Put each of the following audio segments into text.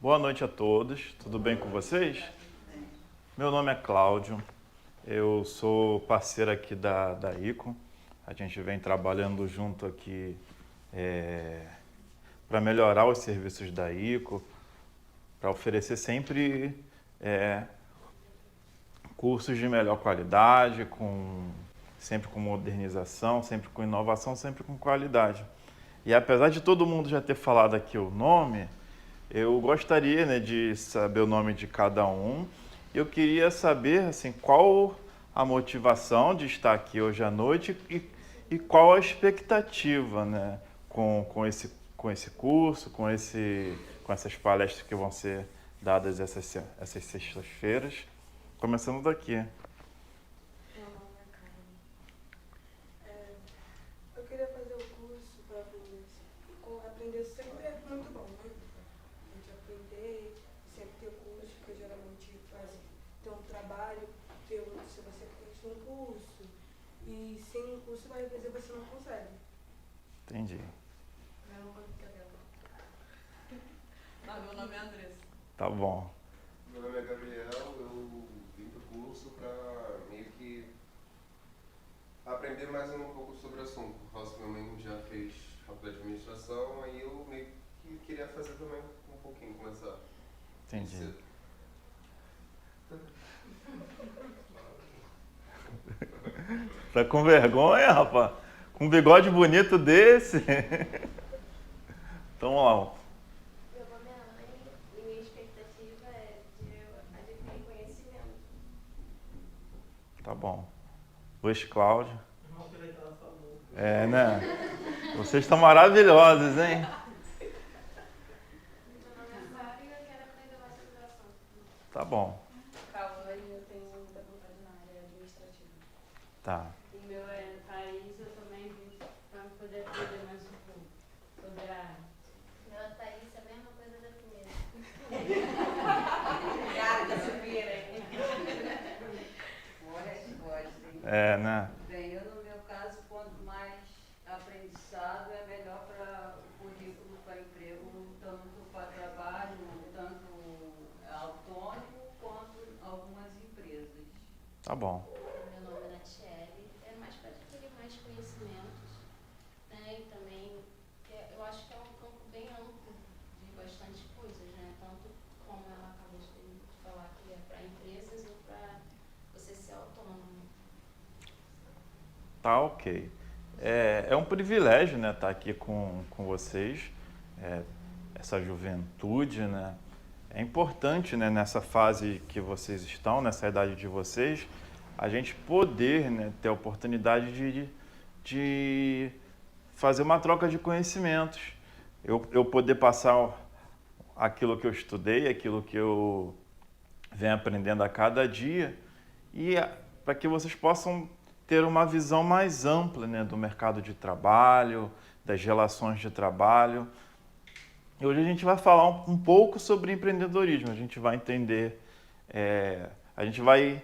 Boa noite a todos, tudo bem com vocês? Meu nome é Cláudio, eu sou parceiro aqui da ICO. A gente vem trabalhando junto aqui para melhorar os serviços da ICO, para oferecer sempre cursos de melhor qualidade, sempre com modernização, sempre com inovação, sempre com qualidade. E apesar de todo mundo já ter falado aqui o nome, eu gostaria, né, de saber o nome de cada um. Eu queria saber assim, qual a motivação de estar aqui hoje à noite e qual a expectativa, né, com esse curso, com essas palestras que vão ser dadas essas sextas-feiras. Começando daqui. Meu nome é Karen. Eu queria fazer o curso para aprender sempre é muito bom, né? A gente aprender, sempre ter curso, porque geralmente ter um trabalho, se você fez um curso, e sem um curso, às vezes você não consegue. Entendi. Meu nome é Andressa. Tá bom. Meu nome é Gabriel, eu vim para o curso para meio que aprender mais um pouco sobre o assunto. Por causa que minha mãe já fez faculdade de administração, aí eu meio que queria fazer também um pouquinho, começar. Entendi. Tá com vergonha, rapaz? Com um bigode bonito desse? Então, ó. Meu nome é Ana e minha expectativa é de adquirir conhecimento. Tá bom. Luiz Cláudio. É, né? Vocês estão maravilhosos, hein? Meu nome é Fábio e eu quero aprender mais sobre o assunto. Tá bom. Cauane, eu tenho muita vontade na área administrativa. Tá. O meu é Thaís, eu também vim para poder aprender mais um pouco sobre a área. Meu é Thaís, a mesma coisa da primeira. Obrigada, Silveira. Boa resposta. É, né? Bem, eu no meu caso, quanto mais aprendizado é melhor para o currículo para emprego, tanto para trabalho, tanto autônomo quanto algumas empresas. Tá bom. Meu nome é Natiele, é mais para adquirir mais conhecimentos, né? E também, eu acho que é um campo bem amplo de bastante coisas, né? Tanto como ela acabou de falar que é para empresas ou para você ser autônomo. Tá, ok. É um privilégio, né, estar aqui com vocês, essa juventude, né? É importante, né, nessa fase que vocês estão, nessa idade de vocês, a gente poder, né, ter a oportunidade de fazer uma troca de conhecimentos. Eu poder passar aquilo que eu estudei, aquilo que eu venho aprendendo a cada dia, e para que vocês possam ter uma visão mais ampla, né, do mercado de trabalho, das relações de trabalho. E hoje a gente vai falar um pouco sobre empreendedorismo. A gente vai entender, a gente vai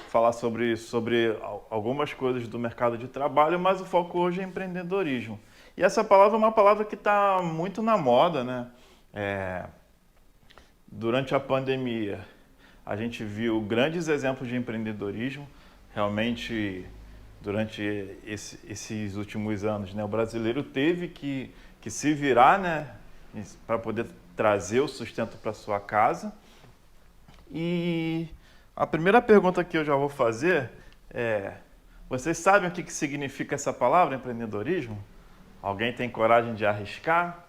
falar sobre algumas coisas do mercado de trabalho, mas o foco hoje é empreendedorismo. E essa palavra é uma palavra que está muito na moda, né? Durante a pandemia, a gente viu grandes exemplos de empreendedorismo. Realmente, durante esses últimos anos, né, o brasileiro teve que se virar, né, para poder trazer o sustento para sua casa. E a primeira pergunta que eu já vou fazer é: vocês sabem o que significa essa palavra, empreendedorismo? Alguém tem coragem de arriscar?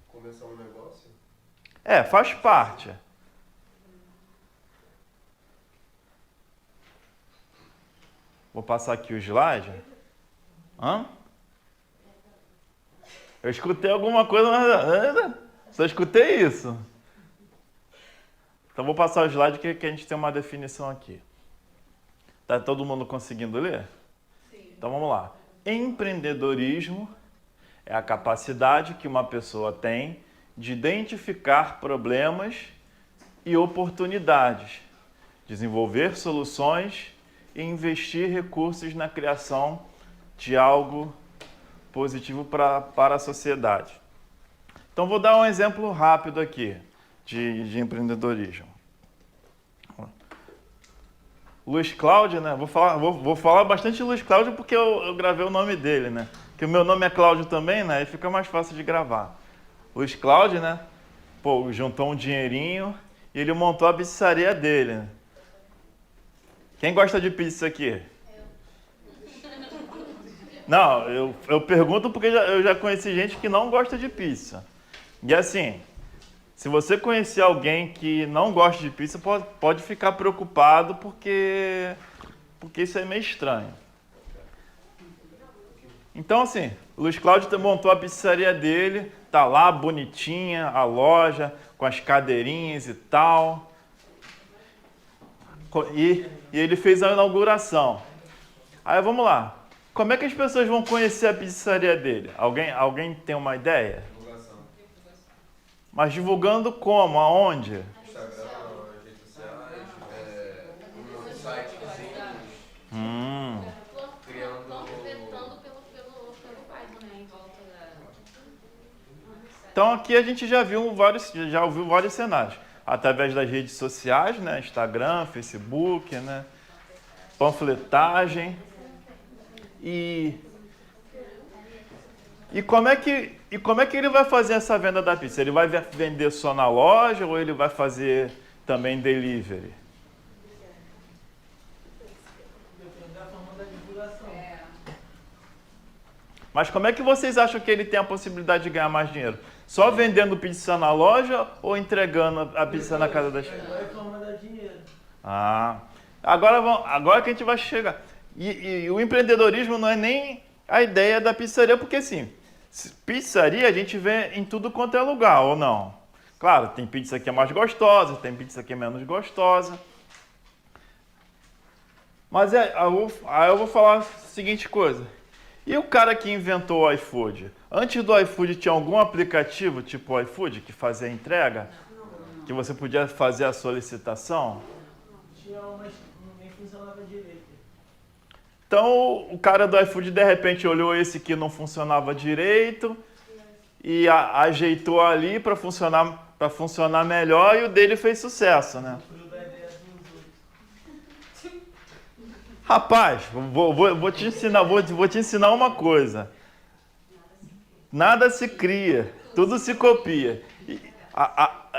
Começar um negócio? Faz parte. Vou passar aqui o slide. Hã? Eu escutei alguma coisa, mas só escutei isso. Então vou passar o slide que a gente tem uma definição aqui. Tá todo mundo conseguindo ler? Sim. Então vamos lá. Empreendedorismo é a capacidade que uma pessoa tem de identificar problemas e oportunidades, desenvolver soluções e investir recursos na criação de algo positivo para a sociedade. Então, vou dar um exemplo rápido aqui de empreendedorismo. Luiz Cláudio, né? Vou falar bastante de Luiz Cláudio porque eu gravei o nome dele, né? Porque o meu nome é Cláudio também, né? E fica mais fácil de gravar. Luiz Cláudio, né? Pô, juntou um dinheirinho e ele montou a pizzaria dele, né? Quem gosta de pizza aqui? Não, eu pergunto porque eu já conheci gente que não gosta de pizza. E assim, se você conhecer alguém que não gosta de pizza, pode ficar preocupado porque isso é meio estranho. Então assim, o Luiz Cláudio montou a pizzaria dele, tá lá bonitinha a loja, com as cadeirinhas e tal. E ele fez a inauguração. Aí vamos lá. Como é que as pessoas vão conhecer a pizzaria dele? Alguém tem uma ideia? Divulgação. Mas divulgando como? Aonde? Instagram, redes sociais, no site criando... Panfletando pelo bairro, né? Em volta da... Então aqui a gente já ouviu vários cenários. Através das redes sociais, né? Instagram, Facebook, né? Panfletagem. E como é que ele vai fazer essa venda da pizza? Ele vai vender só na loja ou ele vai fazer também delivery? Depende da forma da divulgação. Mas como é que vocês acham que ele tem a possibilidade de ganhar mais dinheiro? Só vendendo pizza na loja ou entregando a pizza na casa das pessoas? Agora é forma da dinheiro. Ah, agora que a gente vai chegar. E o empreendedorismo não é nem a ideia da pizzaria, porque assim, pizzaria a gente vê em tudo quanto é lugar, ou não? Claro, tem pizza que é mais gostosa, tem pizza que é menos gostosa. Mas aí eu vou falar a seguinte coisa. E o cara que inventou o iFood? Antes do iFood tinha algum aplicativo tipo o iFood que fazia a entrega? Que você podia fazer a solicitação? Tinha umas nem funcionava direito. Então o cara do iFood de repente olhou esse que não funcionava direito e ajeitou ali para funcionar melhor e o dele fez sucesso, né? Rapaz, vou te ensinar uma coisa. Nada se cria, tudo se copia.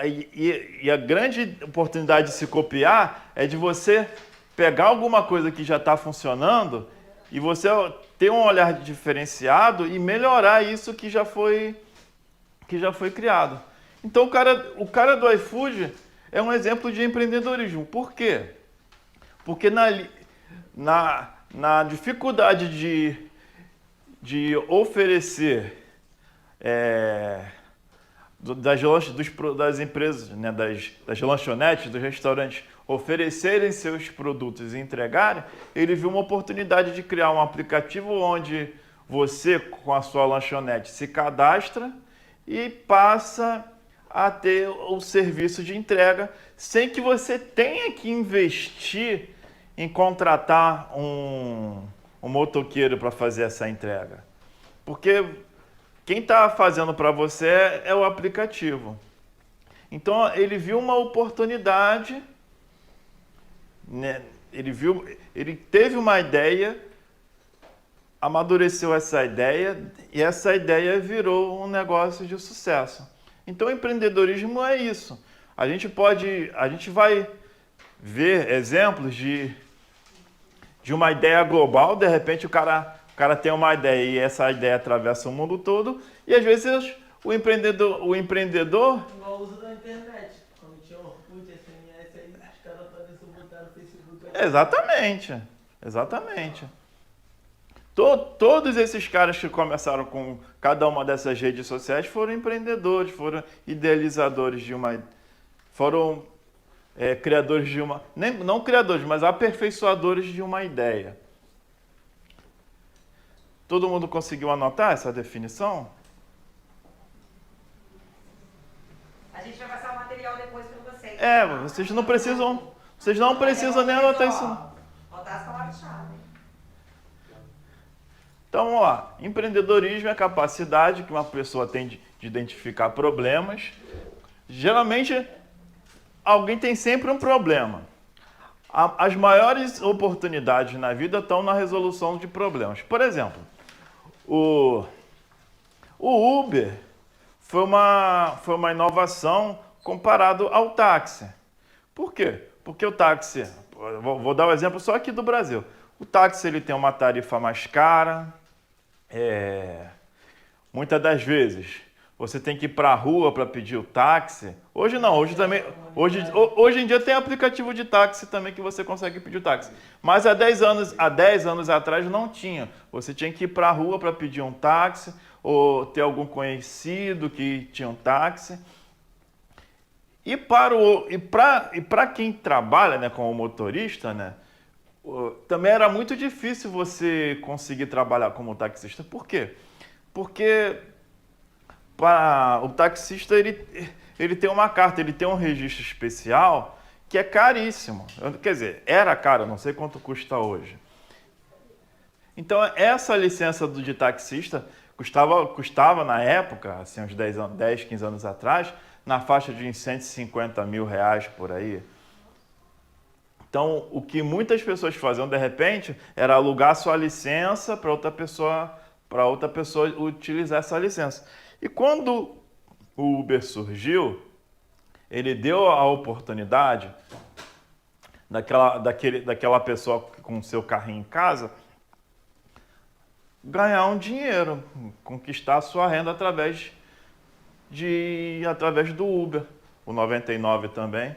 E a grande oportunidade de se copiar é de você pegar alguma coisa que já está funcionando e você ter um olhar diferenciado e melhorar isso que já foi criado. Então o cara do iFood é um exemplo de empreendedorismo. Por quê? Porque na dificuldade de oferecer das empresas, né, das lanchonetes, dos restaurantes, oferecerem seus produtos e entregarem, ele viu uma oportunidade de criar um aplicativo onde você, com a sua lanchonete, se cadastra e passa a ter o serviço de entrega sem que você tenha que investir em contratar um motoqueiro para fazer essa entrega. Porque quem está fazendo para você é o aplicativo. Então ele viu uma oportunidade, né? Ele teve uma ideia, amadureceu essa ideia e essa ideia virou um negócio de sucesso. Então empreendedorismo é isso. A gente vai ver exemplos de uma ideia global, de repente o cara tem uma ideia e essa ideia atravessa o mundo todo e às vezes o empreendedor Igual o uso da internet. Quando tinha Orkut, SMS, aí os caras apareceram, botaram no Facebook. Exatamente. Todos esses caras que começaram com cada uma dessas redes sociais foram empreendedores, foram idealizadores foram criadores de uma... Não criadores, mas aperfeiçoadores de uma ideia. Todo mundo conseguiu anotar essa definição? A gente vai passar o material depois para vocês. Vocês não precisam nem anotar isso. Anotar as palavras-chave. Então vamos lá. Empreendedorismo é a capacidade que uma pessoa tem de identificar problemas. Geralmente, alguém tem sempre um problema. As maiores oportunidades na vida estão na resolução de problemas. Por exemplo, o Uber foi uma inovação comparado ao táxi. Por quê? Porque o táxi, vou dar um exemplo só aqui do Brasil. O táxi ele tem uma tarifa mais cara, muitas das vezes você tem que ir para a rua para pedir o táxi. Hoje não, hoje em dia tem aplicativo de táxi também que você consegue pedir o táxi. Mas há 10 anos atrás não tinha. Você tinha que ir para a rua para pedir um táxi ou ter algum conhecido que tinha um táxi. E para quem trabalha, né, como motorista, né, também era muito difícil você conseguir trabalhar como taxista. Por quê? Porque o taxista ele tem uma carta, ele tem um registro especial que é caríssimo. Quer dizer, era caro, não sei quanto custa hoje. Então, essa licença de taxista custava na época, assim, uns 10, 15 anos atrás, na faixa de uns 150 mil reais por aí. Então, o que muitas pessoas faziam, de repente, era alugar sua licença para outra pessoa utilizar essa licença. E quando o Uber surgiu, ele deu a oportunidade daquela pessoa com seu carrinho em casa ganhar um dinheiro, conquistar a sua renda através do Uber, o 99 também.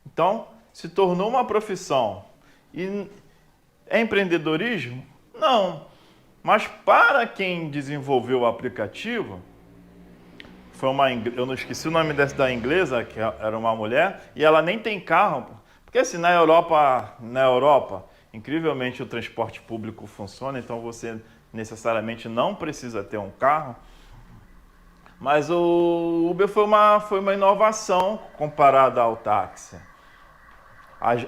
Então, se tornou uma profissão. E é empreendedorismo? Não. Mas para quem desenvolveu o aplicativo, eu não esqueci o nome da inglesa, que era uma mulher, e ela nem tem carro. Porque assim, na Europa, incrivelmente o transporte público funciona, então você necessariamente não precisa ter um carro. Mas o Uber foi uma inovação comparada ao táxi.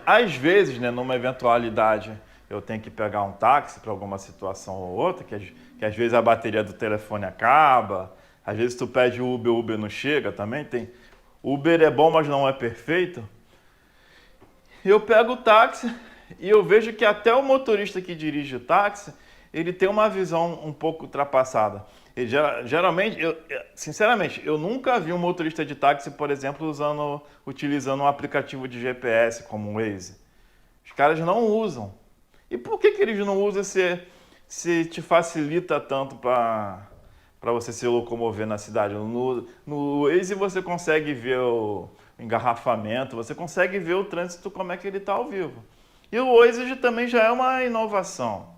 Às vezes, né, numa eventualidade, eu tenho que pegar um táxi para alguma situação ou outra, que às vezes a bateria do telefone acaba, às vezes tu pede o Uber não chega também. Uber é bom, mas não é perfeito. Eu pego o táxi e eu vejo que até o motorista que dirige o táxi, ele tem uma visão um pouco ultrapassada. Sinceramente, eu nunca vi um motorista de táxi, por exemplo, utilizando um aplicativo de GPS como o Waze. Os caras não usam. E por que eles não usam se te facilita tanto para você se locomover na cidade? No Waze você consegue ver o engarrafamento, você consegue ver o trânsito, como é que ele está ao vivo. E o Waze também já é uma inovação.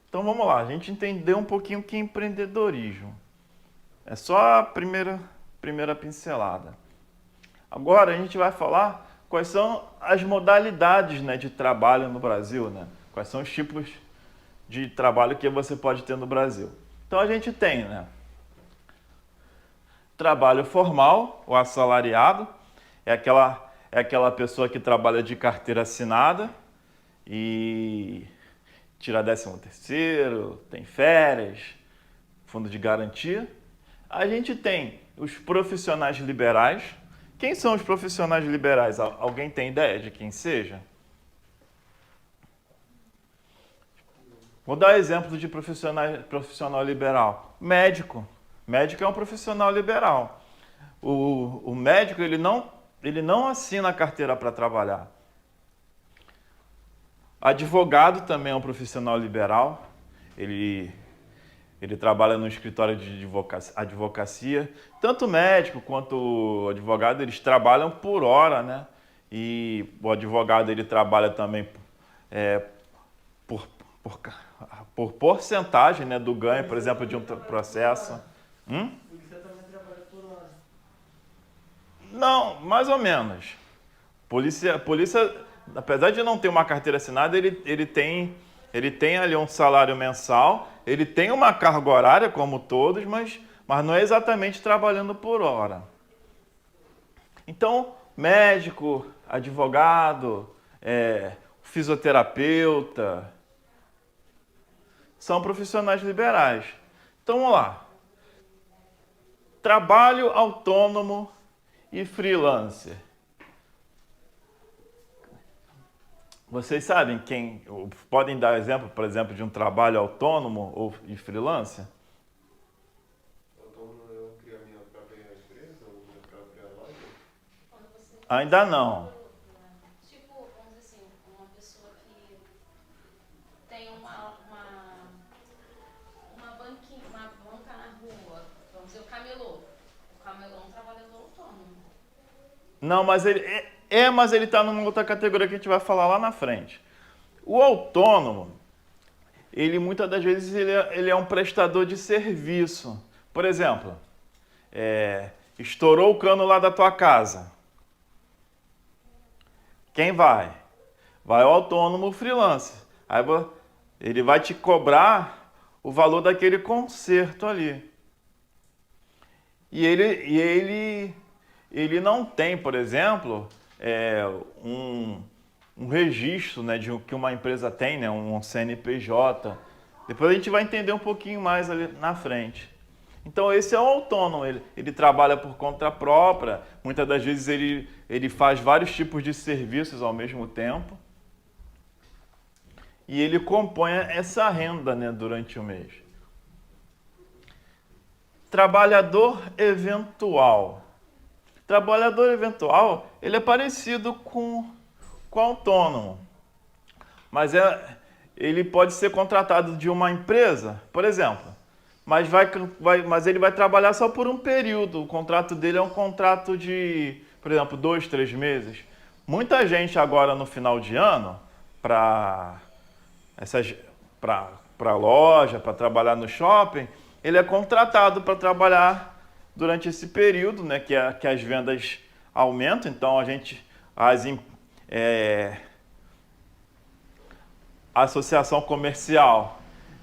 Então vamos lá, a gente entendeu um pouquinho o que é empreendedorismo. É só a primeira pincelada. Agora a gente vai falar quais são as modalidades, né, de trabalho no Brasil, né? Quais são os tipos de trabalho que você pode ter no Brasil. Então a gente tem, né, trabalho formal, o assalariado, é aquela pessoa que trabalha de carteira assinada e tira 13º, tem férias, fundo de garantia. A gente tem os profissionais liberais. Quem são os profissionais liberais? Alguém tem ideia de quem seja? Vou dar exemplo de profissional liberal. Médico. Médico é um profissional liberal. O médico ele não assina a carteira para trabalhar. Advogado também é um profissional liberal. Ele trabalha no escritório de advocacia. Tanto o médico quanto o advogado, eles trabalham por hora, né? E o advogado ele trabalha também por porcentagem, né, do ganho, por exemplo, de um processo. Você também trabalha por hora? Não, mais ou menos. Polícia, apesar de não ter uma carteira assinada, ele tem ali um salário mensal, ele tem uma carga horária, como todos, mas não é exatamente trabalhando por hora. Então, médico, advogado, fisioterapeuta, são profissionais liberais. Então, vamos lá. Trabalho autônomo e freelancer. Vocês sabem podem dar exemplo, por exemplo, de um trabalho autônomo e freelancer? Autônomo eu criar minha própria empresa ou minha própria loja? Quando você Ainda não. tipo, vamos dizer assim, uma pessoa que tem uma banquinha, uma banca na rua, vamos dizer, o camelô. O camelô é um trabalhador autônomo. Não, mas ele está numa outra categoria que a gente vai falar lá na frente. O autônomo, ele muitas das vezes ele é um prestador de serviço. Por exemplo, estourou o cano lá da tua casa. Quem vai? Vai o autônomo Freelancer. Aí ele vai te cobrar o valor daquele conserto ali. E ele não tem, por exemplo, um registro, né, de que uma empresa tem, né, um CNPJ. Depois a gente vai entender um pouquinho mais ali na frente. Então esse é o autônomo, ele trabalha por conta própria, muitas das vezes ele faz vários tipos de serviços ao mesmo tempo e ele compõe essa renda, né, durante o mês. Trabalhador eventual. Trabalhador eventual, ele é parecido com autônomo, mas ele pode ser contratado de uma empresa, por exemplo, mas ele vai trabalhar só por um período. O contrato dele é um contrato de, por exemplo, 2, 3 meses. Muita gente agora no final de ano, para loja, para trabalhar no shopping, ele é contratado para trabalhar durante esse período, né, que as vendas aumentam. Então a associação comercial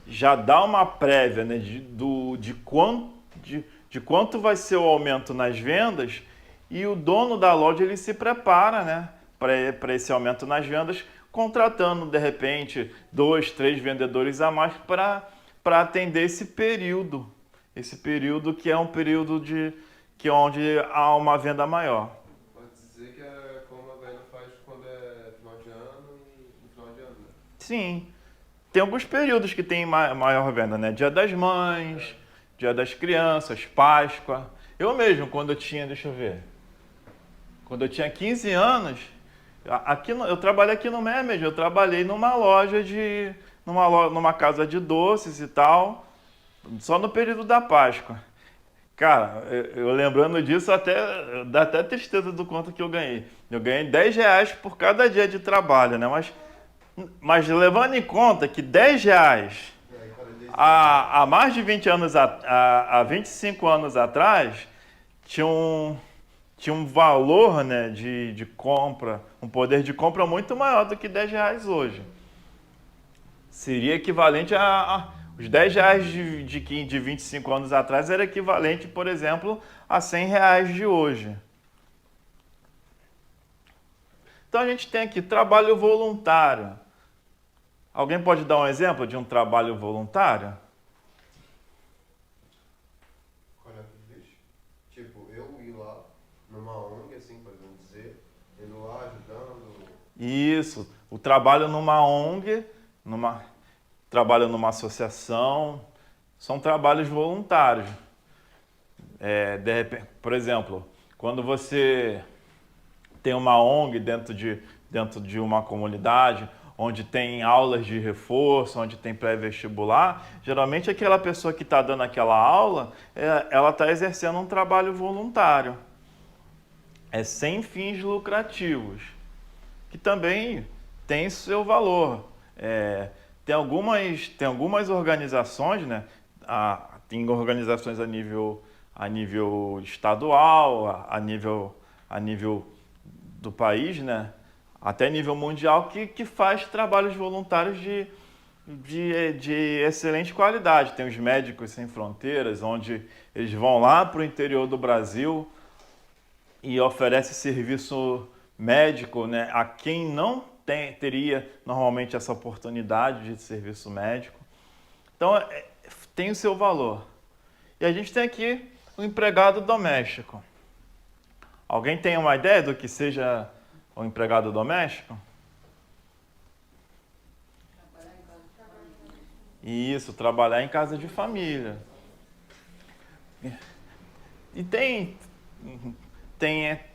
já dá uma prévia, né, de quanto vai ser o aumento nas vendas, e o dono da loja ele se prepara, né, para esse aumento nas vendas, contratando de repente 2, 3 vendedores a mais para atender esse período que é um período onde há uma venda maior. Pode dizer que é como a velha faz quando é final de ano e no final de ano, né? Sim. Tem alguns períodos que tem maior venda, né? Dia das Mães, Dia das Crianças, Páscoa. Eu mesmo, quando eu tinha 15 anos, eu trabalhei aqui no MEMES, eu trabalhei numa loja numa casa de doces e tal, só no período da Páscoa. Cara, eu lembrando disso, dá até tristeza do quanto que eu ganhei. Eu ganhei R$10 por cada dia de trabalho, né? Mas levando em conta que R$10 há mais de 20 anos, há 25 anos atrás, tinha um valor, né, de compra, um poder de compra muito maior do que R$10 hoje. Seria equivalente os R$10 de 25 anos atrás era equivalente, por exemplo, a R$100 de hoje. Então a gente tem aqui trabalho voluntário. Alguém pode dar um exemplo de um trabalho voluntário? Olha que bicho. Tipo, eu ir lá numa ONG, assim, podemos dizer, indo lá ajudando. Isso, o trabalho numa ONG, trabalho numa associação, são trabalhos voluntários. De repente, por exemplo, quando você tem uma ONG dentro de uma comunidade, onde tem aulas de reforço, onde tem pré-vestibular, geralmente aquela pessoa que está dando aquela aula, ela está exercendo um trabalho voluntário. É sem fins lucrativos, que também tem seu valor. Tem algumas organizações, né? Tem organizações a nível estadual, a nível do país, né? Até nível mundial, que faz trabalhos voluntários de excelente qualidade. Tem os Médicos Sem Fronteiras, onde eles vão lá para o interior do Brasil e oferecem serviço médico, né, a quem não teria normalmente essa oportunidade de serviço médico. Então, tem o seu valor. E a gente tem aqui o empregado doméstico. Alguém tem uma ideia do que seja o empregado doméstico? Isso, trabalhar em casa de família. E tem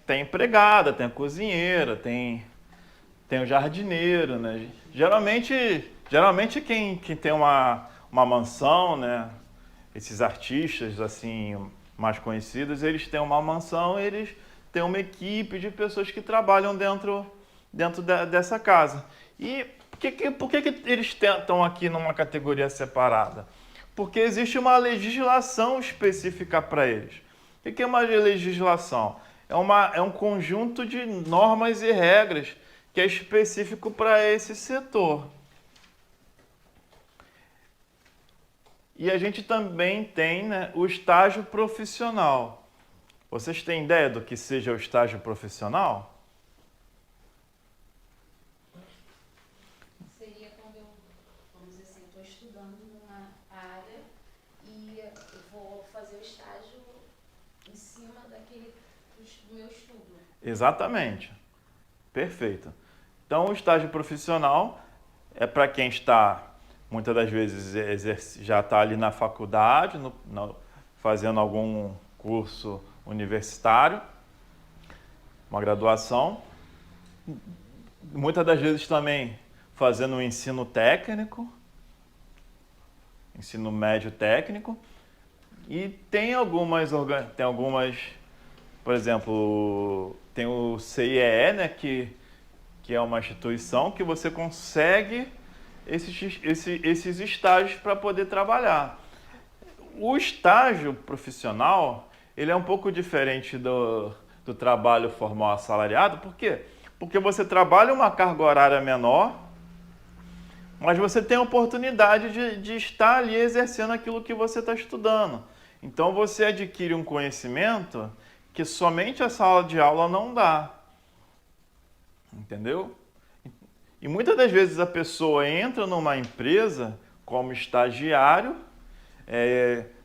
empregada, tem a cozinheira, tem o jardineiro, né? Geralmente quem tem uma mansão, né? Esses artistas assim mais conhecidos, eles têm uma mansão, eles têm uma equipe de pessoas que trabalham dentro dessa casa. E por que eles estão aqui numa categoria separada? Porque existe uma legislação específica para eles. O que é uma legislação? É um conjunto de normas e regras que é específico para esse setor. E a gente também tem, né, o estágio profissional. Vocês têm ideia do que seja o estágio profissional? Seria quando eu, vamos dizer assim, estou estudando numa área e eu vou fazer o estágio em cima do meu estudo. Exatamente. Perfeito. Então, o estágio profissional é para quem está, muitas das vezes, já está ali na faculdade, fazendo algum curso universitário, uma graduação. Muitas das vezes também fazendo um ensino técnico, ensino médio técnico. E tem algumas, por exemplo, tem o CIEE, né, que é uma instituição que você consegue esses estágios para poder trabalhar. O estágio profissional, ele é um pouco diferente do trabalho formal assalariado. Por quê? Porque você trabalha uma carga horária menor, mas você tem a oportunidade de estar ali exercendo aquilo que você está estudando. Então você adquire um conhecimento que somente a sala de aula não dá. Entendeu? E muitas das vezes a pessoa entra numa empresa como estagiário,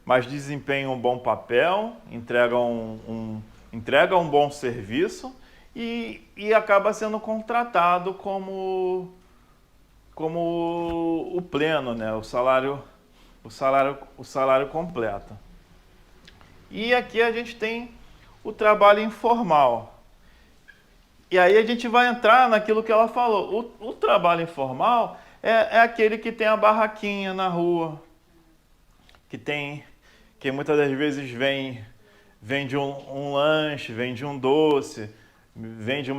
mas desempenha um bom papel, entrega um bom serviço e acaba sendo contratado como o pleno, né? o salário completo. E aqui a gente tem o trabalho informal. E aí a gente vai entrar naquilo que ela falou. O trabalho informal é aquele que tem a barraquinha na rua, que muitas das vezes vende um lanche, vende um doce, vende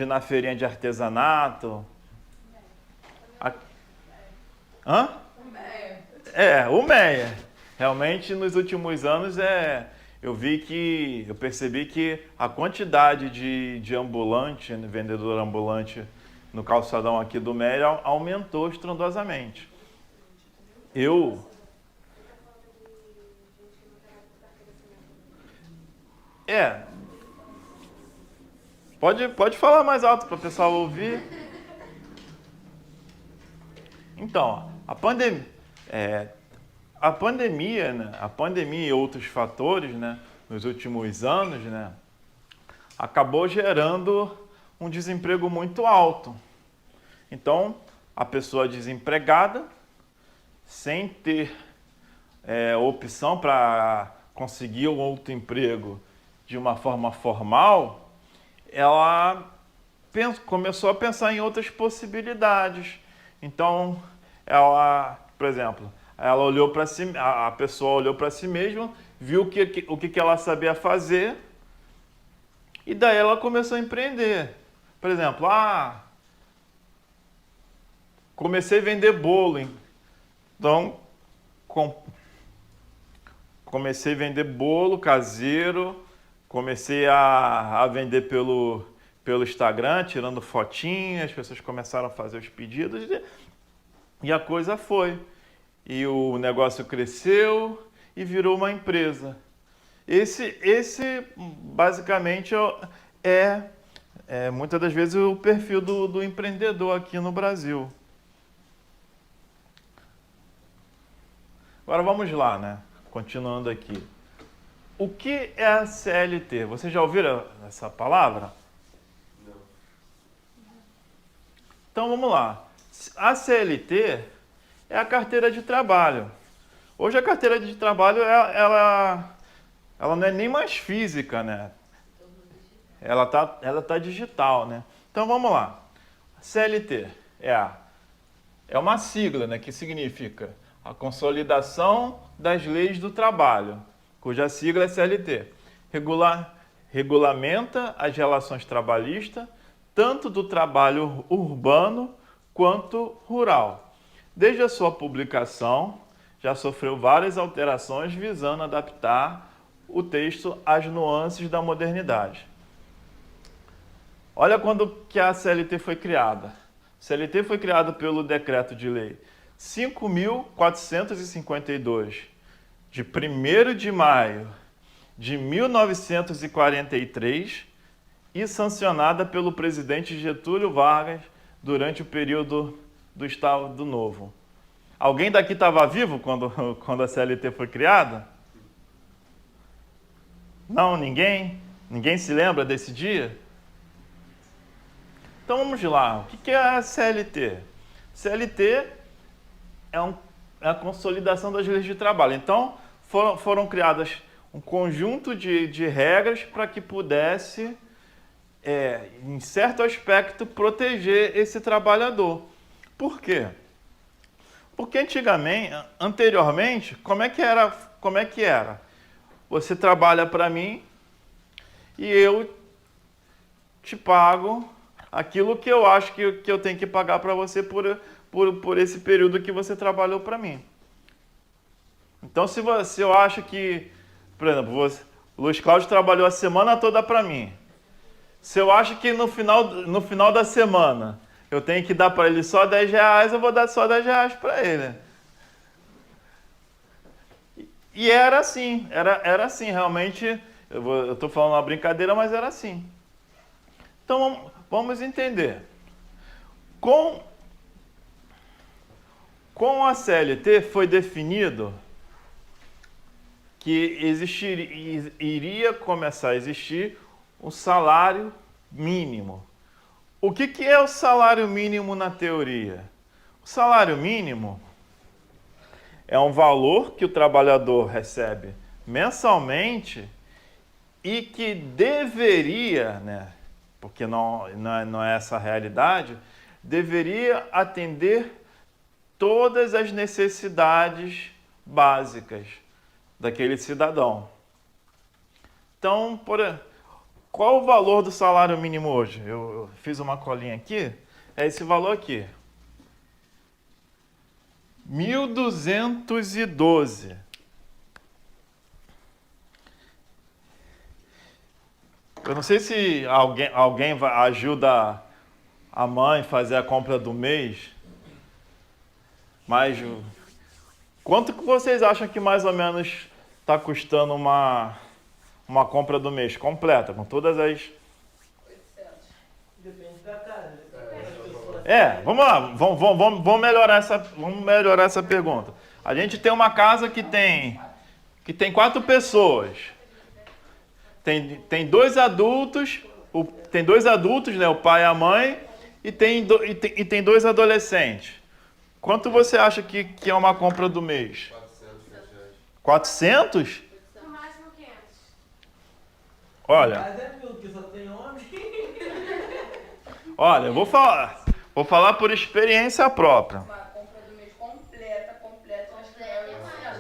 na feirinha de artesanato. Hã? O Meia. Realmente, nos últimos anos, eu percebi que a quantidade de ambulante, vendedor ambulante no calçadão aqui do Meia aumentou estrondosamente. Pode falar mais alto para o pessoal ouvir. Então, a pandemia, né, e outros fatores, né, nos últimos anos, né, acabou gerando um desemprego muito alto. Então, a pessoa desempregada, sem ter opção para conseguir um outro emprego de uma forma formal, ela começou a pensar em outras possibilidades. Então, por exemplo, a pessoa olhou para si mesma, viu o que ela sabia fazer, e daí ela começou a empreender. Por exemplo, comecei a vender bolo. Então, comecei a vender bolo caseiro, comecei a vender pelo Instagram, tirando fotinhas, as pessoas começaram a fazer os pedidos e a coisa foi. E o negócio cresceu e virou uma empresa. Esse basicamente muitas das vezes o perfil do empreendedor aqui no Brasil. Agora vamos lá, né? Continuando aqui. O que é a CLT? Vocês já ouviram essa palavra? Não. Então vamos lá. A CLT é a carteira de trabalho. Hoje a carteira de trabalho ela não é nem mais física, né? Ela tá digital, né? Então vamos lá. CLT é uma sigla, né, que significa a Consolidação das Leis do Trabalho, cuja sigla é CLT. Regulamenta as relações trabalhistas, tanto do trabalho urbano quanto rural. Desde a sua publicação, já sofreu várias alterações visando adaptar o texto às nuances da modernidade. Olha quando que a CLT foi criada. A CLT foi criada pelo Decreto de Lei 5.452, de 1º de maio de 1943 e sancionada pelo presidente Getúlio Vargas durante o período do Estado Novo. Alguém daqui estava vivo quando a CLT foi criada? Não, ninguém? Ninguém se lembra desse dia? Então vamos lá. O que é a CLT? CLT é a consolidação das leis de trabalho. Então foram criadas um conjunto de regras para que pudesse, em certo aspecto, proteger esse trabalhador. Por quê? Porque anteriormente, como é que era? Você trabalha para mim e eu te pago aquilo que eu acho que eu tenho que pagar para você por esse período que você trabalhou para mim. Então, se eu acho que, por exemplo, o Luiz Cláudio trabalhou a semana toda para mim. Se eu acho que no final da semana eu tenho que dar para ele só R$10, eu vou dar só R$10 para ele. E era assim, era assim, realmente, eu estou falando uma brincadeira, mas era assim. Então, vamos entender. Com a CLT foi definido que iria começar a existir um salário mínimo. O que é o salário mínimo na teoria? O salário mínimo é um valor que o trabalhador recebe mensalmente e que deveria, né, porque não é essa a realidade, deveria atender todas as necessidades básicas daquele cidadão. Então, qual o valor do salário mínimo hoje? Eu fiz uma colinha aqui, é esse valor aqui. 1.212. Eu não sei se alguém ajuda a mãe a fazer a compra do mês, mas quanto que vocês acham que mais ou menos está custando uma compra do mês completa, com todas as... 800. Depende da casa. Vamos lá, vamos melhorar essa pergunta. A gente tem uma casa que tem 4 pessoas. Tem 2 adultos, né, o pai e a mãe, e tem 2 adolescentes. Quanto você acha que é uma compra do mês? 400? No máximo 500. Olha, Mas é mil, que só tem homem. olha, eu vou falar por experiência própria. Uma compra do mês completa, eu acho que é 800.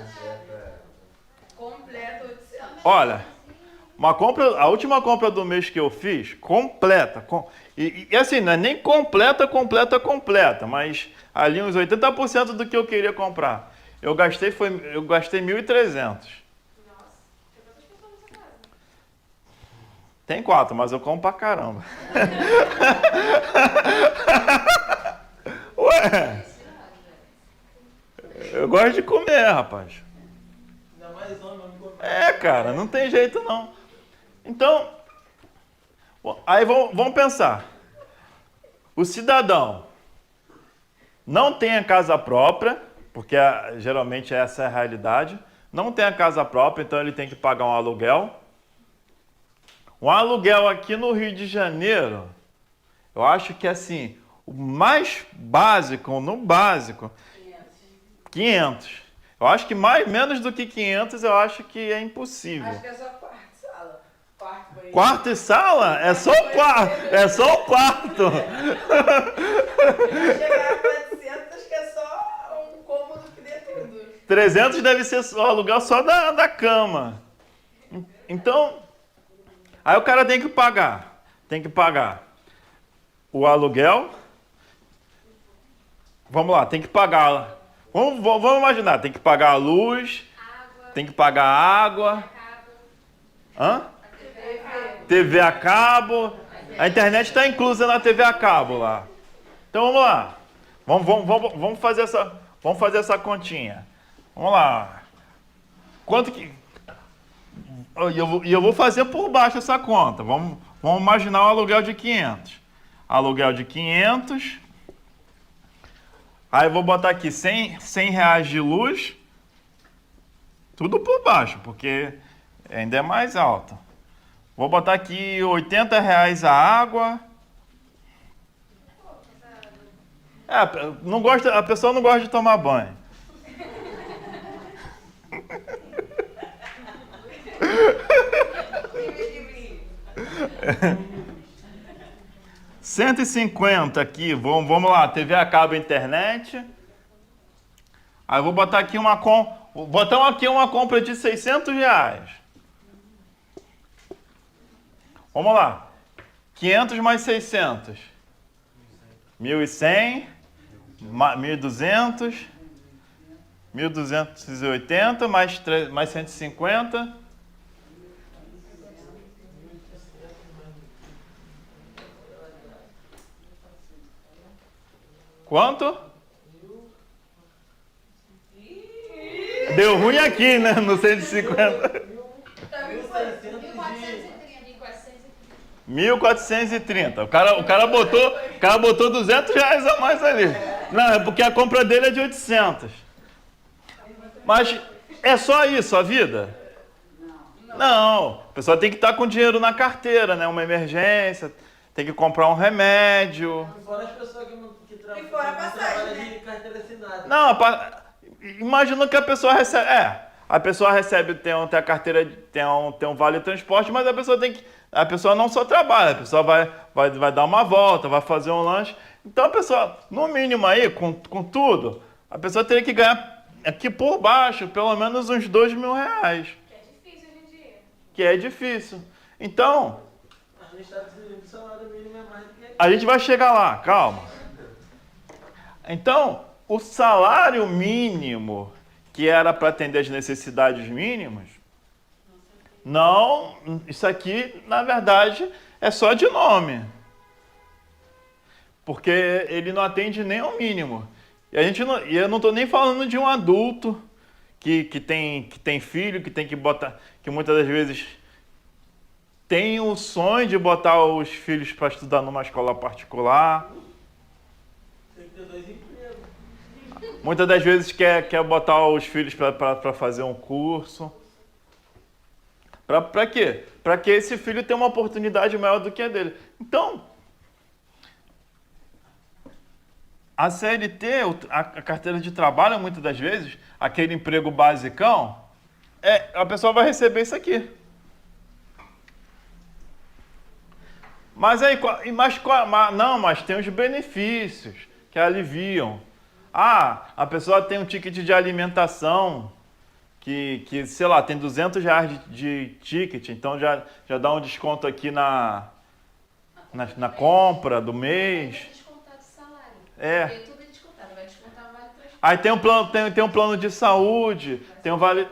Completa 800. Olha, a última compra do mês que eu fiz, completa, e assim, não é nem completa, mas ali uns 80% do que eu queria comprar. Eu gastei 1.300. Nossa, tem quantas pessoas nessa casa? Tem 4, mas eu como pra caramba. Ué, eu gosto de comer, rapaz. Ainda mais homem, Cara, não tem jeito não. Então, aí vamos pensar. O cidadão não tem a casa própria, porque geralmente essa é a realidade. Não tem a casa própria, então ele tem que pagar um aluguel. Um aluguel aqui no Rio de Janeiro, eu acho que assim, o mais básico, no básico, 500. Eu acho que menos do que 500, eu acho que é impossível. Acho que é só quarto, sala. Quarto, banheiro. Quarto e sala? É só o quarto. É só o quarto. Vai chegar a 400, acho que é só um cômodo que dê tudo. 300 deve ser o aluguel só da cama. Então, aí o cara tem que pagar. Tem que pagar o aluguel. Vamos lá, tem que pagar. Vamos imaginar, tem que pagar a luz, Água, tem que pagar a água. cabo, Hã? TV a cabo. A internet está inclusa na TV a cabo lá. Então vamos lá. Vamos fazer essa continha. Vamos lá. Quanto que. E eu vou fazer por baixo essa conta. Vamos imaginar o aluguel de 500. Aluguel de 500. Aí eu vou botar aqui 100 reais de luz. Tudo por baixo, porque ainda é mais alto. Vou botar aqui 80 reais a água. A pessoa não gosta de tomar banho. R$150 aqui, vamos lá, TV a cabo e internet. Aí eu vou botar aqui uma compra de 600 reais. Vamos lá. 500 mais 600. 1.100. 1.200. 1.280 mais 150. Quanto? Deu ruim aqui, né? No 150. 1.430. O cara botou 200 reais a mais ali. Não, é porque a compra dele é de 800. Mas é só isso a vida? Não. A pessoa tem que estar com dinheiro na carteira, né? Uma emergência, tem que comprar um remédio. Fora as pessoas que E fora a passagem, né? de carteira assinada. Não, imagina que a pessoa recebe. A pessoa recebe, tem a carteira, tem um vale transporte, mas a pessoa não só trabalha, a pessoa vai dar uma volta, vai fazer um lanche. Então a pessoa, no mínimo aí, com tudo, a pessoa teria que ganhar aqui por baixo pelo menos uns 2.000 reais. que é difícil hoje em dia. Que é difícil. Então, Mas nos Estados Unidos o salário mínimo é mais do que aqui. a gente vai chegar lá, calma. Então, o salário mínimo, que era para atender as necessidades mínimas, não, isso aqui, na verdade, é só de nome. Porque ele não atende nem ao mínimo. E eu não estou nem falando de um adulto que tem filho, que tem que botar, que muitas das vezes tem o sonho de botar os filhos para estudar numa escola particular. Tem que ter 2 empregos. Muitas das vezes quer botar os filhos para fazer um curso. Para quê? Para que esse filho tenha uma oportunidade maior do que a dele. Então, a CLT, a carteira de trabalho, muitas das vezes, aquele emprego basicão, a pessoa vai receber isso aqui. Mas aí, mas tem os benefícios que aliviam. A pessoa tem um ticket de alimentação, que sei lá, tem 200 reais de ticket, então já dá um desconto aqui na compra do mês. Descontar do salário. É. Porque tudo é descontado, vai descontar o vale transporte. Aí tem um plano de saúde, tem um vale.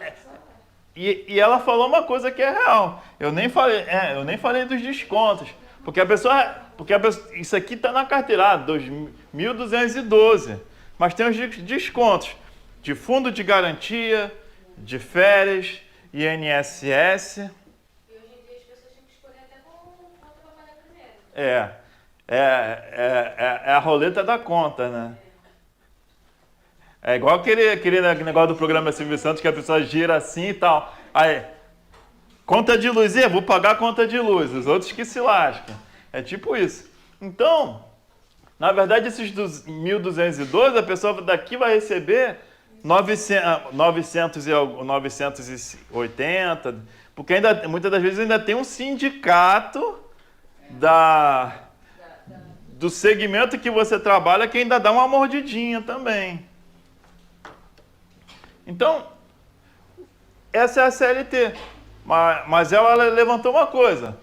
E ela falou uma coisa que é real. Eu nem falei dos descontos. Porque isso aqui está na carteira, 2.212. Mas tem os descontos de fundo de garantia, de férias, INSS. E hoje em dia as pessoas têm que escolher até qual trabalhar primeiro. É a roleta da conta, né? É igual aquele negócio do programa Silvio Santos que a pessoa gira assim e tal. Aí, conta de luz, vou pagar a conta de luz, os outros que se lascam. É tipo isso. Então, na verdade, esses 1.212, a pessoa daqui vai receber 980, porque ainda, muitas das vezes ainda tem um sindicato do segmento que você trabalha que ainda dá uma mordidinha também. Então, essa é a CLT. Mas ela levantou uma coisa.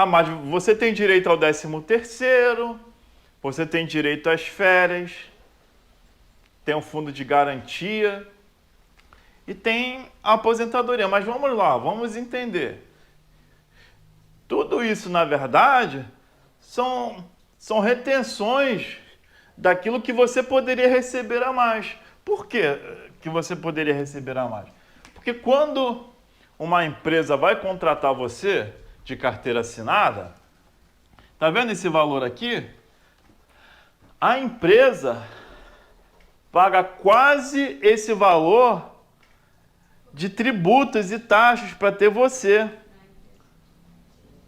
Mas você tem direito ao 13º, você tem direito às férias, tem um fundo de garantia e tem a aposentadoria. Mas vamos lá, vamos entender. Tudo isso, na verdade, são retenções daquilo que você poderia receber a mais. Por quê que você poderia receber a mais? Porque quando uma empresa vai contratar você de carteira assinada, tá vendo esse valor aqui? A empresa paga quase esse valor de tributos e taxas para ter você.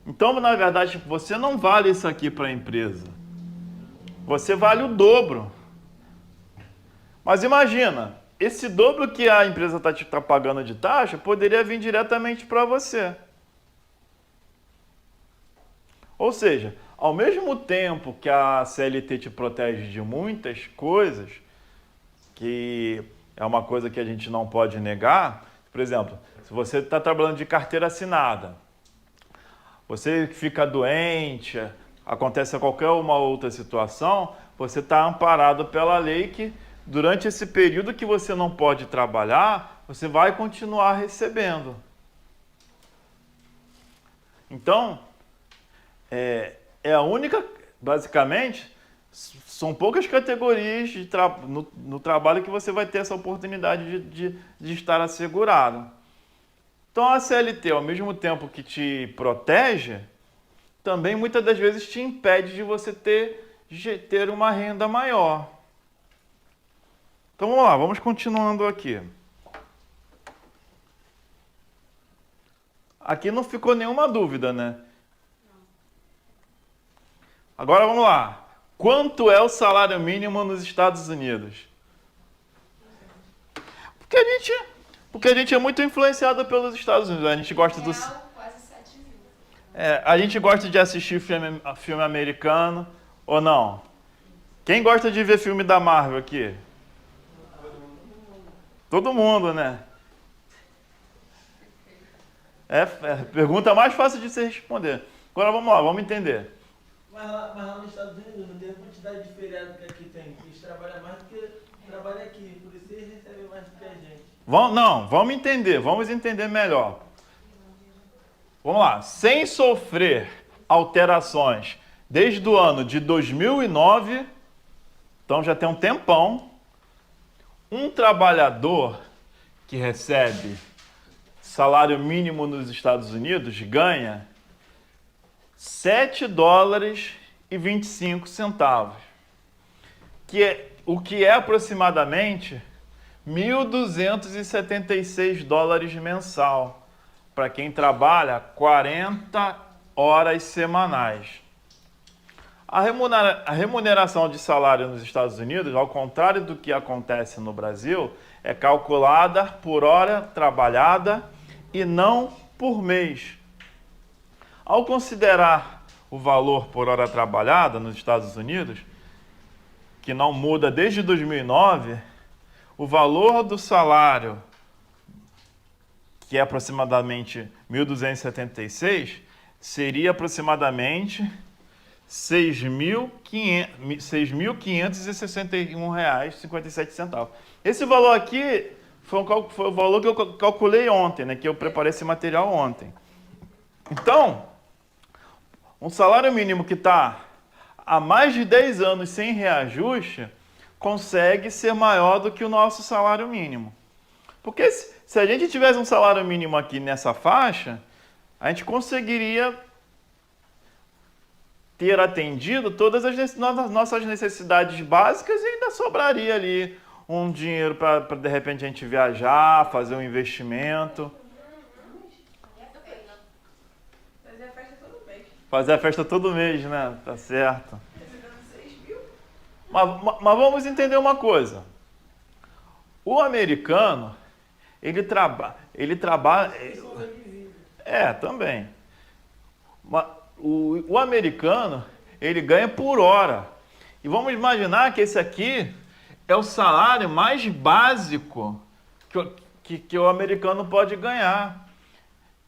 Então, na verdade, você não vale isso aqui para a empresa. Você vale o dobro. Mas imagina, esse dobro que a empresa está pagando de taxa poderia vir diretamente para você. Ou seja, ao mesmo tempo que a CLT te protege de muitas coisas, que é uma coisa que a gente não pode negar, por exemplo, se você está trabalhando de carteira assinada, você fica doente, acontece qualquer uma outra situação, você está amparado pela lei que durante esse período que você não pode trabalhar, você vai continuar recebendo. Então, é a única, basicamente, são poucas categorias no trabalho que você vai ter essa oportunidade de estar assegurado. Então, a CLT, ao mesmo tempo que te protege, também muitas das vezes te impede de você ter uma renda maior. Então, vamos lá, vamos continuando aqui. Aqui não ficou nenhuma dúvida, né? Agora vamos lá. Quanto é o salário mínimo nos Estados Unidos? Porque a gente é muito influenciado pelos Estados Unidos. A gente gosta do... Quase 7 mil. a gente gosta de assistir filme americano ou não? Quem gosta de ver filme da Marvel aqui? Todo mundo, né? É a pergunta mais fácil de se responder. Agora vamos lá, vamos entender. Mas lá nos Estados Unidos não tem a quantidade de feriado que aqui tem. Eles trabalham mais do que trabalham aqui, por isso eles recebem mais do que a gente. Vamos entender, vamos entender melhor. Vamos lá, sem sofrer alterações desde o ano de 2009, então já tem um tempão, um trabalhador que recebe salário mínimo nos Estados Unidos ganha $7,25, o que é aproximadamente $1.276 mensal, para quem trabalha 40 horas semanais. A remuneração de salário nos Estados Unidos, ao contrário do que acontece no Brasil, é calculada por hora trabalhada e não por mês. Ao considerar o valor por hora trabalhada nos Estados Unidos, que não muda desde 2009, o valor do salário, que é aproximadamente 1.276, seria aproximadamente R$ 6.561,57. Esse valor aqui foi o valor que eu calculei ontem, né? Que eu preparei esse material ontem. Então, um salário mínimo que está há mais de 10 anos sem reajuste consegue ser maior do que o nosso salário mínimo. Porque se a gente tivesse um salário mínimo aqui nessa faixa, a gente conseguiria ter atendido todas as nossas necessidades básicas e ainda sobraria ali um dinheiro para de repente a gente viajar, fazer um investimento. Fazer a festa todo mês. Fazer a festa todo mês, né? Tá certo. Recebendo 6 mil. Mas vamos entender uma coisa. O americano, ele trabalha... Também. Mas o americano, ele ganha por hora. E vamos imaginar que esse aqui é o salário mais básico que o americano pode ganhar.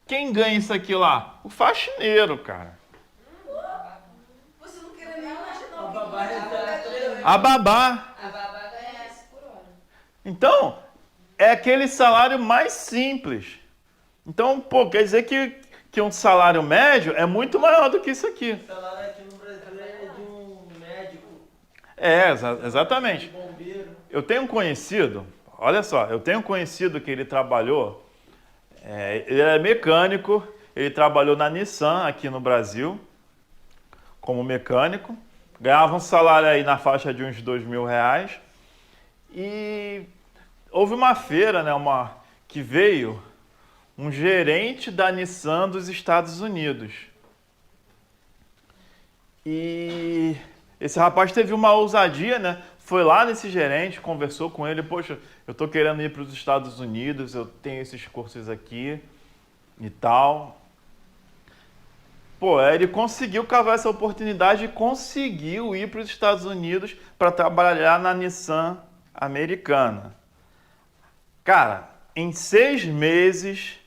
Quem ganha isso aqui lá? O faxineiro, cara. Você não quer nem imaginar O o babá que recebe A babá. A babá ganha essa por hora. Então, é aquele salário mais simples. Então, pô, quer dizer que um salário médio é muito maior do que isso aqui. O salário aqui no Brasil é de um médico, Exatamente. de bombeiro. Eu tenho um conhecido, olha só, eu tenho um conhecido que ele trabalhou, ele é mecânico, ele trabalhou na Nissan aqui no Brasil, como mecânico, ganhava um salário aí na faixa de uns R$2.000, e houve uma feira, né, que veio um gerente da Nissan dos Estados Unidos. E esse rapaz teve uma ousadia, né? Foi lá nesse gerente, conversou com ele, poxa, eu tô querendo ir para os Estados Unidos, eu tenho esses cursos aqui e tal. Pô, ele conseguiu cavar essa oportunidade e conseguiu ir para os Estados Unidos para trabalhar na Nissan americana. Cara, em 6 meses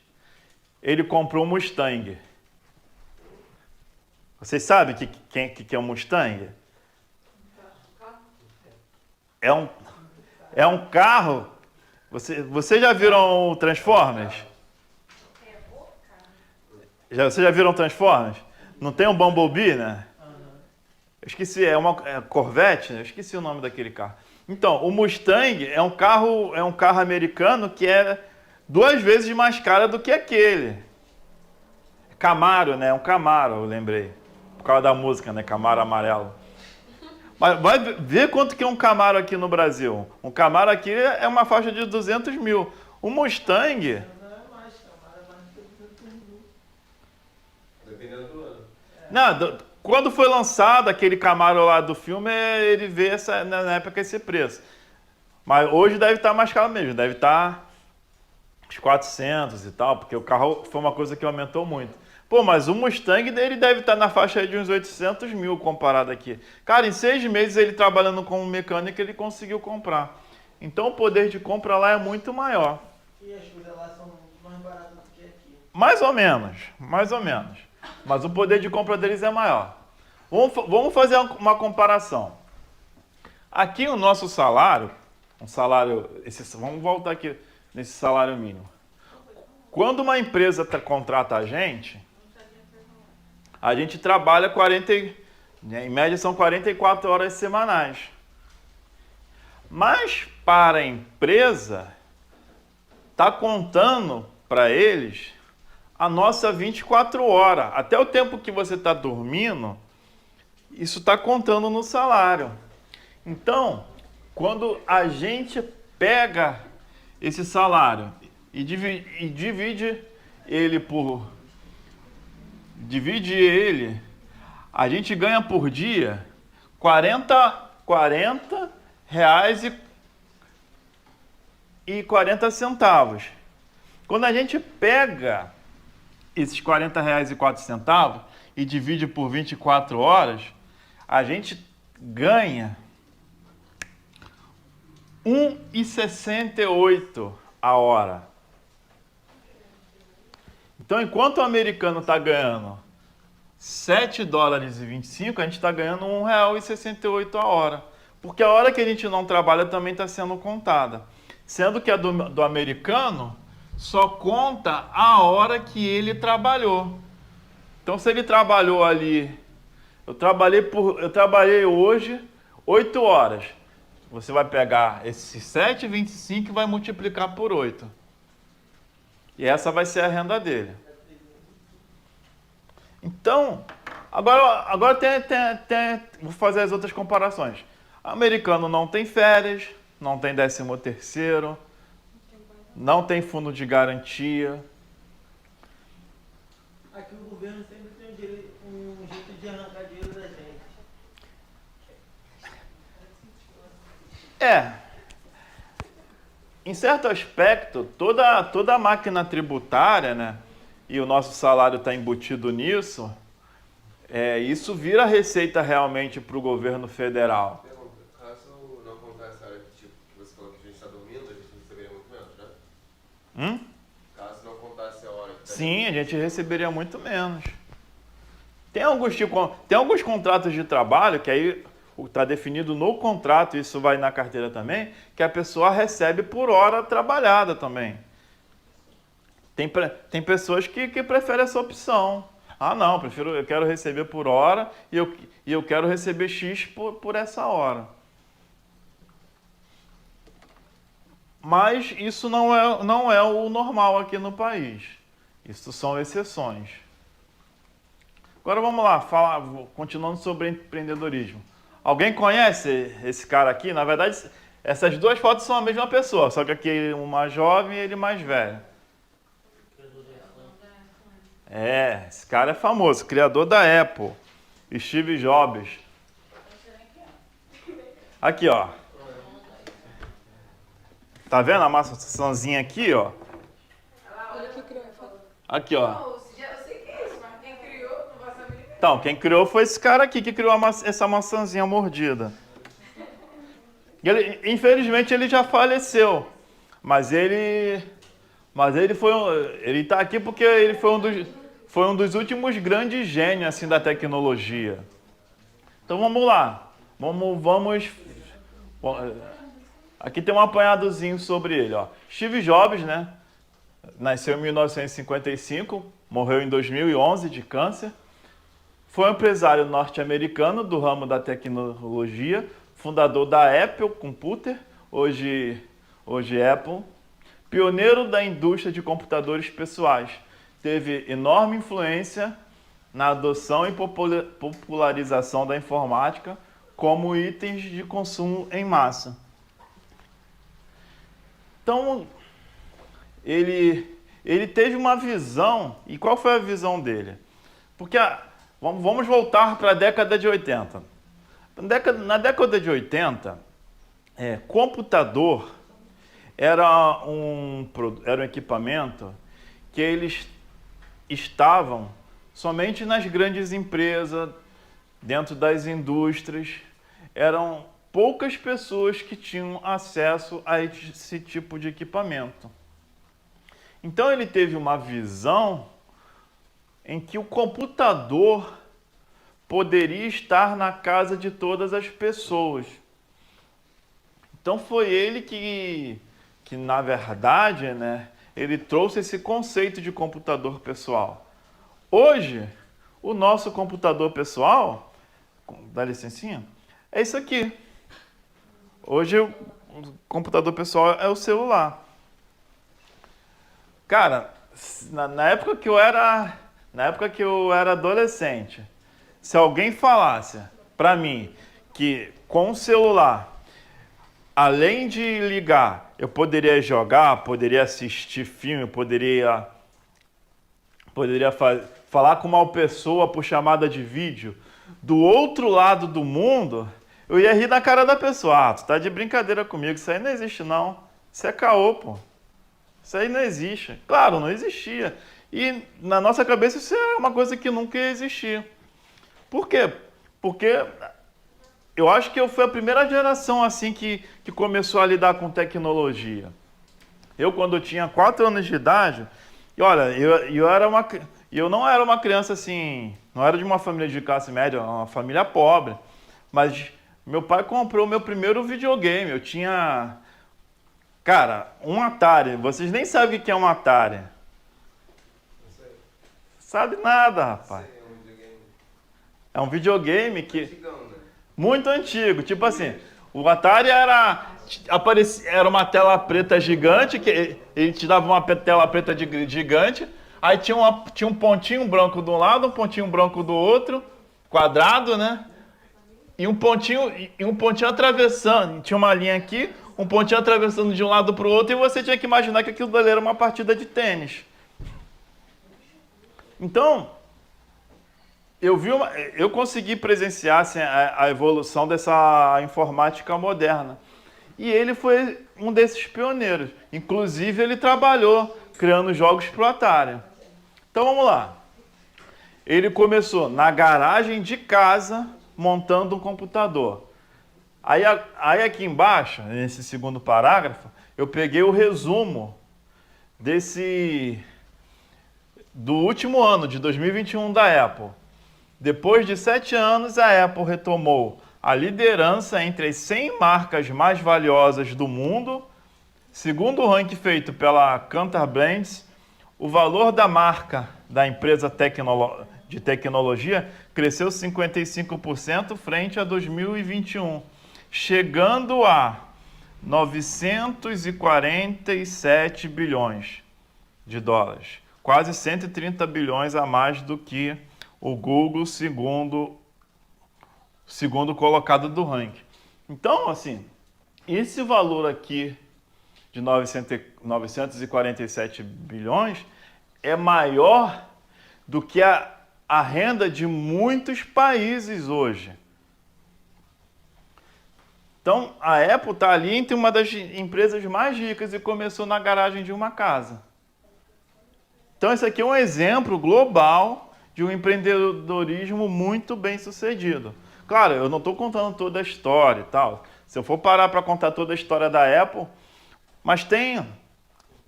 ele comprou um Mustang. Vocês sabem que é um Mustang? É um carro. Vocês já viram o Transformers? Vocês já viram Transformers? Não tem um Bumblebee, né? Eu esqueci, é Corvette, né? Eu esqueci o nome daquele carro. Então, o Mustang é um carro americano que é 2 vezes mais caro do que aquele. Camaro, né? É um Camaro, eu lembrei. Por causa da música, né? Camaro amarelo. Mas vai ver quanto que é um Camaro aqui no Brasil. Um Camaro aqui é uma faixa de 200 mil. O Mustang... Dependendo do ano. Não, quando foi lançado aquele Camaro lá do filme, ele vê na época esse preço. Mas hoje deve estar mais caro mesmo. Deve estar uns 400 e tal, porque o carro foi uma coisa que aumentou muito. Pô, mas o Mustang ele deve estar na faixa aí de uns 800 mil comparado aqui. Cara, em 6 meses ele trabalhando como mecânico, ele conseguiu comprar. Então o poder de compra lá é muito maior. E as coisas lá são mais baratas do que aqui. Mais ou menos. Mas o poder de compra deles é maior. Vamos fazer uma comparação. Aqui o nosso salário, vamos voltar aqui nesse salário mínimo. Quando uma empresa contrata a gente trabalha em média são 44 horas semanais. Mas para a empresa, está contando para eles a nossa 24 horas. Até o tempo que você está dormindo, isso está contando no salário. Então, quando a gente pega esse salário e divide ele, a gente ganha por dia 40 reais e 40 centavos. Quando a gente pega esses 40 reais e 4 centavos e divide por 24 horas, a gente ganha 1,68 a hora. Então, enquanto o americano está ganhando 7 dólares e 25, a gente está ganhando R$1,68 a hora. Porque a hora que a gente não trabalha também está sendo contada. Sendo que a do americano só conta a hora que ele trabalhou. Então, se ele trabalhou ali... Eu trabalhei hoje 8 horas. Você vai pegar esse 7,25 e vai multiplicar por 8. E essa vai ser a renda dele. Então, agora vou fazer as outras comparações. O americano não tem férias, não tem 13º, não tem fundo de garantia. Aqui o governo sempre tem um jeito de arrancar dinheiro da gente. Em certo aspecto, toda a máquina tributária, né, e o nosso salário está embutido nisso, isso vira receita realmente para o governo federal. Pergunta, caso não acontece a hora que você falou que a gente está dormindo, a gente receberia muito menos, né? Caso não acontece a hora que Sim, a gente receberia muito menos. Tem alguns contratos de trabalho que aí está definido no contrato, isso vai na carteira também, que a pessoa recebe por hora trabalhada também. Tem pessoas que preferem essa opção. Ah, não, eu quero receber por hora e eu quero receber X por essa hora. Mas isso não é o normal aqui no país. Isso são exceções. Agora vamos lá, continuando sobre empreendedorismo. Alguém conhece esse cara aqui? Na verdade, essas duas fotos são a mesma pessoa, só que aqui uma jovem e ele mais velho. Esse cara é famoso, criador da Apple, Steve Jobs. Aqui, ó. Tá vendo a maçãzinha aqui, ó? Olha que criou. Aqui, ó. Eu sei que é isso, mas quem criou não vai saber. Então, quem criou foi esse cara aqui que criou essa maçãzinha mordida. Infelizmente ele já faleceu, mas ele tá aqui porque ele foi um dos últimos grandes gênios assim da tecnologia. Então vamos lá, vamos. Aqui tem um apanhadozinho sobre ele, ó. Steve Jobs, né? Nasceu em 1955, morreu em 2011 de câncer. Foi um empresário norte-americano do ramo da tecnologia, fundador da Apple Computer, hoje Apple, pioneiro da indústria de computadores pessoais. Teve enorme influência na adoção e popularização da informática como itens de consumo em massa. Então, ele teve uma visão, e qual foi a visão dele? Porque vamos voltar para a década de 80. Na década de 80, computador era um equipamento que eles estavam somente nas grandes empresas, dentro das indústrias. Eram poucas pessoas que tinham acesso a esse tipo de equipamento. Então ele teve uma visão em que o computador poderia estar na casa de todas as pessoas. Então foi ele que na verdade, né, ele trouxe esse conceito de computador pessoal. Hoje, o nosso computador pessoal, dá licencinha, é isso aqui. Hoje o computador pessoal é o celular. Cara, na época que eu era adolescente, se alguém falasse para mim que com o celular, além de ligar, eu poderia jogar, poderia assistir filme, poderia falar com uma pessoa por chamada de vídeo do outro lado do mundo, eu ia rir na cara da pessoa. Ah, tu tá de brincadeira comigo, isso aí não existe não. Isso é caô, pô. Isso aí não existe. Claro, não existia. E na nossa cabeça isso é uma coisa que nunca ia existir. Por quê? Porque eu acho que eu fui a primeira geração assim que começou a lidar com tecnologia. Eu, quando eu tinha 4 anos de idade, e olha, eu não era uma criança assim, não era de uma família de classe média, uma família pobre, mas meu pai comprou o meu primeiro videogame. Eu tinha, cara, um Atari. Vocês nem sabem o que é um Atari. Sabe nada, rapaz. É um videogame que muito antigo, tipo assim, o Atari era uma tela preta gigante, que ele te dava uma tela preta gigante, aí tinha um pontinho branco de um lado, um pontinho branco do outro, quadrado, né? E um pontinho atravessando, tinha uma linha aqui, um pontinho atravessando de um lado para o outro e você tinha que imaginar que aquilo dali era uma partida de tênis. Então, eu consegui presenciar assim, a evolução dessa informática moderna. E ele foi um desses pioneiros. Inclusive, ele trabalhou criando jogos para o Atari. Então, vamos lá. Ele começou na garagem de casa, montando um computador. Aí aqui embaixo, nesse segundo parágrafo, eu peguei o resumo do último ano, de 2021, da Apple. Depois de 7 anos, a Apple retomou a liderança entre as 100 marcas mais valiosas do mundo. Segundo o ranking feito pela Kantar Blends, o valor da marca da empresa de tecnologia cresceu 55% frente a 2021, chegando a 947 bilhões de dólares, quase 130 bilhões a mais do que o Google, segundo colocado do ranking. Então, assim, esse valor aqui de 947 bilhões é maior do que a renda de muitos países hoje. Então, a Apple está ali entre uma das empresas mais ricas e começou na garagem de uma casa. Então, esse aqui é um exemplo global de um empreendedorismo muito bem sucedido. Claro, eu não estou contando toda a história e tal. Se eu for parar para contar toda a história da Apple, mas tem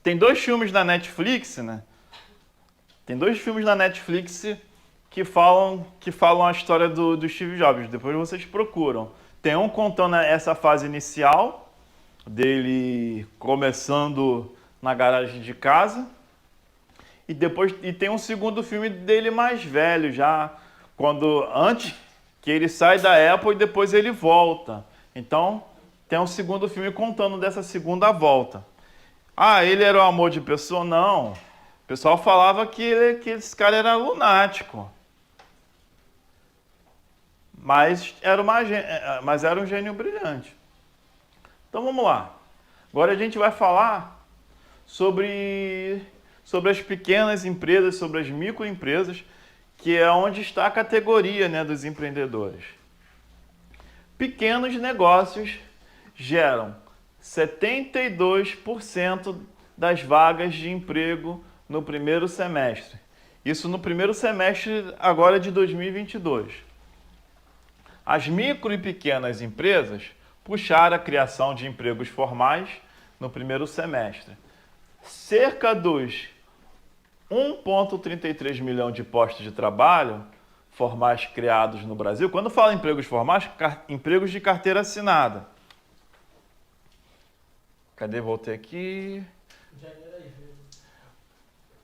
2 filmes na Netflix, né? Tem 2 filmes na Netflix que falam a história do Steve Jobs. Depois vocês procuram. Tem um contando essa fase inicial dele começando na garagem de casa. E tem um segundo filme dele mais velho já, antes que ele sai da Apple e depois ele volta. Então, tem um segundo filme contando dessa segunda volta. Ah, ele era o amor de pessoa? Não. O pessoal falava que esse cara era lunático. Mas era um gênio brilhante. Então, vamos lá. Agora a gente vai falar sobre as pequenas empresas, sobre as microempresas, que é onde está a categoria, né, dos empreendedores. Pequenos negócios geram 72% das vagas de emprego no primeiro semestre. Isso no primeiro semestre agora de 2022. As micro e pequenas empresas puxaram a criação de empregos formais no primeiro semestre. Cerca dos 1,33 milhão de postos de trabalho formais criados no Brasil. Quando fala em empregos formais, empregos de carteira assinada. Cadê? Voltei aqui.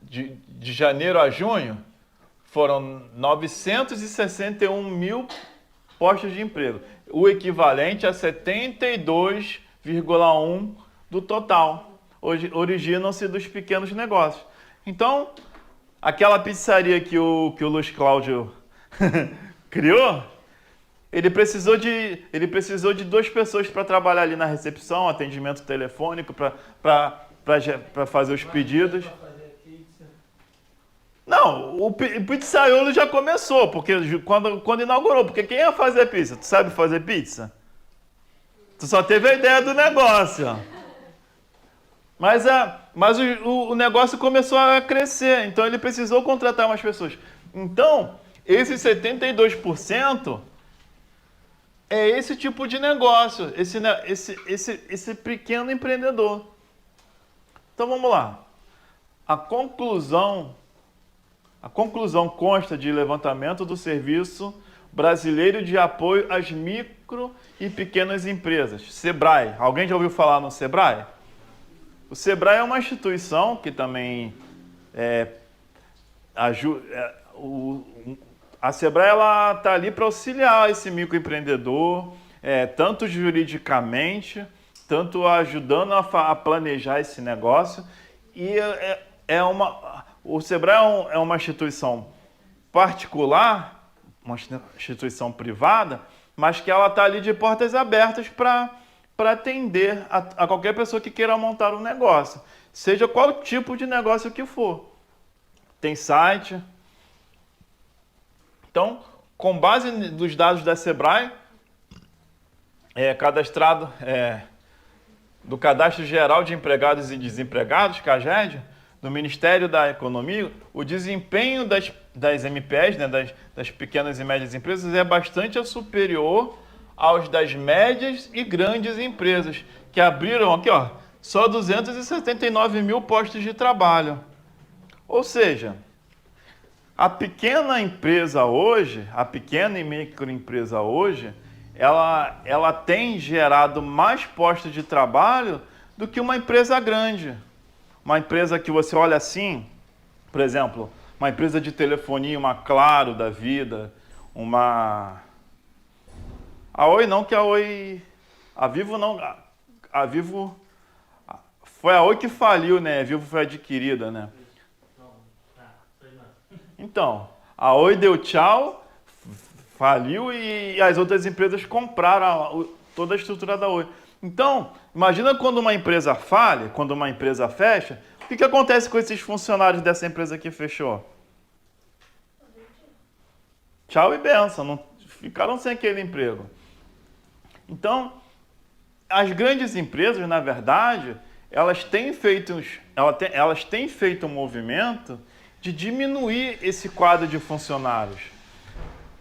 De janeiro a junho, foram 961 mil postos de emprego. O equivalente a 72,1% do total. Hoje originam-se dos pequenos negócios. Então, aquela pizzaria que o Luiz Cláudio criou, ele precisou de 2 pessoas para trabalhar ali na recepção, atendimento telefônico, para fazer os pedidos. Não, o pizzaiolo já começou, porque quando inaugurou, porque quem ia fazer pizza? Tu sabe fazer pizza? Tu só teve a ideia do negócio. Mas o negócio começou a crescer, então ele precisou contratar mais pessoas. Então, esses 72% é esse tipo de negócio, esse pequeno empreendedor. Então vamos lá. A conclusão consta de levantamento do Serviço Brasileiro de Apoio às Micro e Pequenas Empresas, SEBRAE. Alguém já ouviu falar no SEBRAE? O SEBRAE é uma instituição que também ajuda. A SEBRAE está ali para auxiliar esse microempreendedor, tanto juridicamente, tanto ajudando a planejar esse negócio. E o SEBRAE é uma instituição particular, uma instituição privada, mas que ela está ali de portas abertas para para atender a qualquer pessoa que queira montar um negócio, seja qual tipo de negócio que for. Tem site. Então, com base nos dados da Sebrae, cadastrado do Cadastro Geral de Empregados e Desempregados, CAGED, do Ministério da Economia, o desempenho das MPs, né, das pequenas e médias empresas, é bastante superior aos das médias e grandes empresas, que abriram aqui, ó, só 279 mil postos de trabalho. Ou seja, a pequena empresa hoje, a pequena e microempresa hoje, ela tem gerado mais postos de trabalho do que uma empresa grande. Uma empresa que você olha assim, por exemplo, uma empresa de telefonia, uma Claro da vida, a Oi não, que a Oi... A Vivo não... A Vivo... Foi a Oi que faliu, né? A Vivo foi adquirida, né? Então, a Oi deu tchau, faliu e as outras empresas compraram toda a estrutura da Oi. Então, imagina quando uma empresa falha, quando uma empresa fecha, o que acontece com esses funcionários dessa empresa que fechou? Tchau e benção, não, ficaram sem aquele emprego. Então, as grandes empresas, na verdade, elas têm feito um movimento de diminuir esse quadro de funcionários.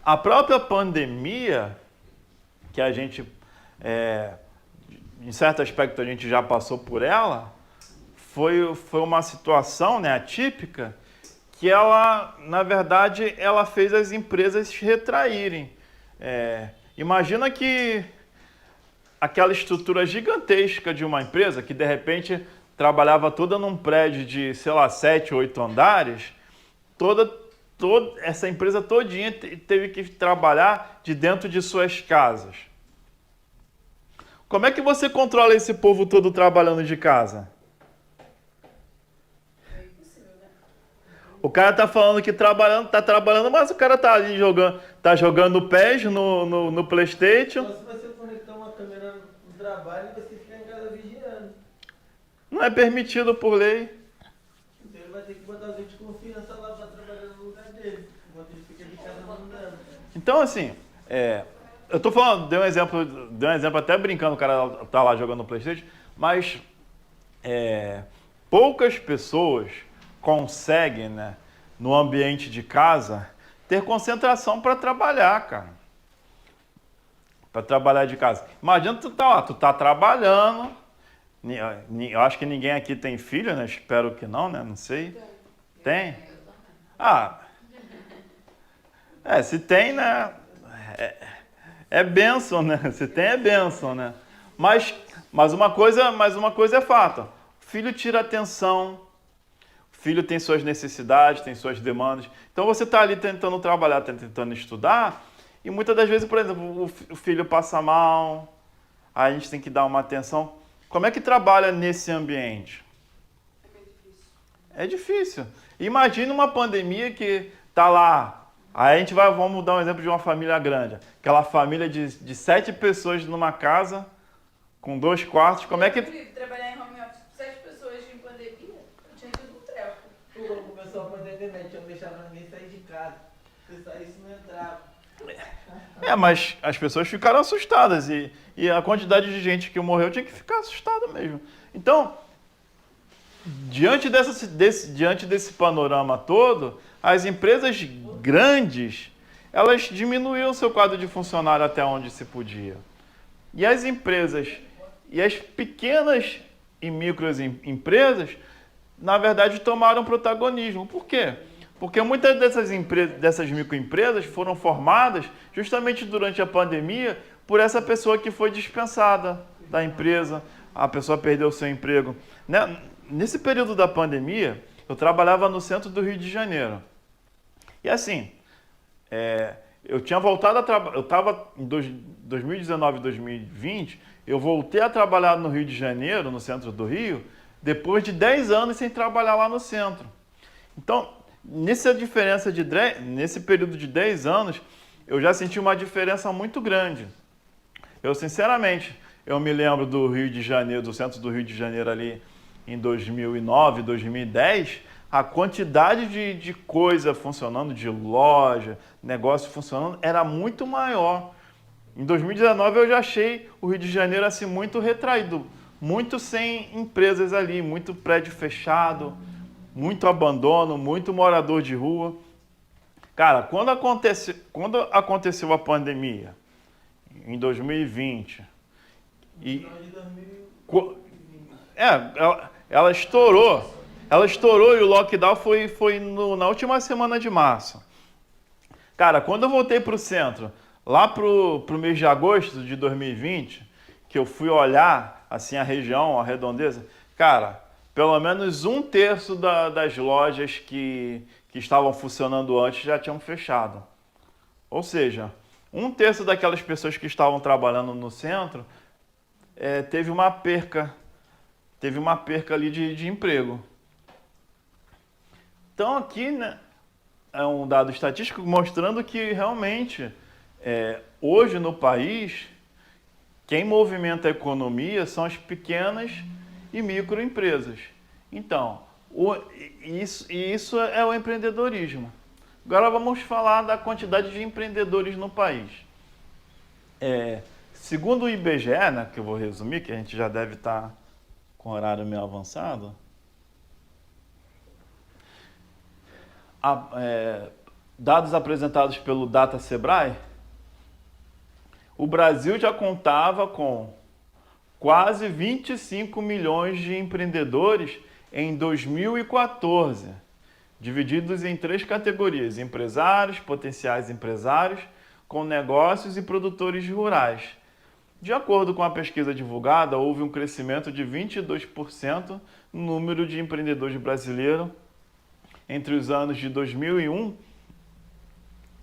A própria pandemia, que a gente, em certo aspecto, a gente já passou por ela, foi uma situação, né, atípica, que ela, na verdade, ela fez as empresas se retraírem. Imagina que aquela estrutura gigantesca de uma empresa que, de repente, trabalhava toda num prédio de, sei lá, 7, 8 andares, toda essa empresa todinha teve que trabalhar de dentro de suas casas. Como é que você controla esse povo todo trabalhando de casa? O cara tá falando que tá trabalhando, mas o cara tá ali jogando PES no PlayStation. Então, se você conectar uma câmera no trabalho, você fica em casa vigiando. Não é permitido por lei. Então ele vai ter que botar os de confiança lá pra trabalhar no lugar dele, enquanto ele fica de casa mandando. Então, assim, eu tô falando, dei um exemplo até brincando, o cara tá lá jogando PlayStation, mas poucas pessoas conseguem, né, no ambiente de casa, ter concentração para trabalhar, cara. Para trabalhar de casa. Imagina tu tá trabalhando. Eu acho que ninguém aqui tem filho, né? Espero que não, né? Não sei. Tem? Se tem, né? É bênção, né? Se tem, é bênção, né? Mas uma coisa é fato. O filho tira atenção. O filho tem suas necessidades, tem suas demandas. Então você está ali tentando trabalhar, tentando estudar, e muitas das vezes, por exemplo, o filho passa mal, aí a gente tem que dar uma atenção. Como é que trabalha nesse ambiente? É difícil. Imagina uma pandemia que está lá. Aí vamos dar um exemplo de uma família grande. Aquela família de 7 pessoas numa casa, com 2 quartos. Como é que... Trabalhar em home office com 7 pessoas em pandemia, eu tinha tido um treco. Quando começou a pandemia, eu não deixava ninguém sair de casa. Se saísse, não entrava. Mas as pessoas ficaram assustadas e a quantidade de gente que morreu tinha que ficar assustada mesmo. Então, diante desse panorama todo, as empresas grandes, elas diminuíram seu quadro de funcionário até onde se podia. E as empresas, e as pequenas e microempresas, na verdade, tomaram protagonismo. Por quê? Porque muitas dessas microempresas foram formadas justamente durante a pandemia por essa pessoa que foi dispensada da empresa, a pessoa perdeu o seu emprego. Nesse período da pandemia, eu trabalhava no centro do Rio de Janeiro. E assim, eu tinha voltado a trabalhar, eu estava em 2019 e 2020, eu voltei a trabalhar no Rio de Janeiro, no centro do Rio, depois de 10 anos sem trabalhar lá no centro. Então, nesse período de 10 anos, eu já senti uma diferença muito grande. Eu, sinceramente, Eu me lembro do Rio de Janeiro, do centro do Rio de Janeiro ali em 2009, 2010, a quantidade de coisa funcionando, de loja, negócio funcionando, era muito maior. Em 2019 eu já achei o Rio de Janeiro assim muito retraído, muito sem empresas ali, muito prédio fechado, muito abandono, muito morador de rua. Cara, quando aconteceu a pandemia, em 2020, e ela estourou e o lockdown foi na última semana de março. Cara, quando eu voltei para o centro, lá pro mês de agosto de 2020, que eu fui olhar assim a região, a redondeza, cara, pelo menos 1/3 das lojas que estavam funcionando antes já tinham fechado. Ou seja, 1/3 daquelas pessoas que estavam trabalhando no centro teve uma perca ali de emprego. Então aqui, né, é um dado estatístico mostrando que realmente hoje no país quem movimenta a economia são as pequenas e microempresas. Então, isso é o empreendedorismo. Agora vamos falar da quantidade de empreendedores no país. Segundo o IBGE, né, que eu vou resumir, que a gente já deve estar com o horário meio avançado, dados apresentados pelo Data Sebrae, o Brasil já contava com quase 25 milhões de empreendedores em 2014, divididos em 3 categorias: empresários, potenciais empresários, com negócios e produtores rurais. De acordo com a pesquisa divulgada, houve um crescimento de 22% no número de empreendedores brasileiros entre os anos de 2001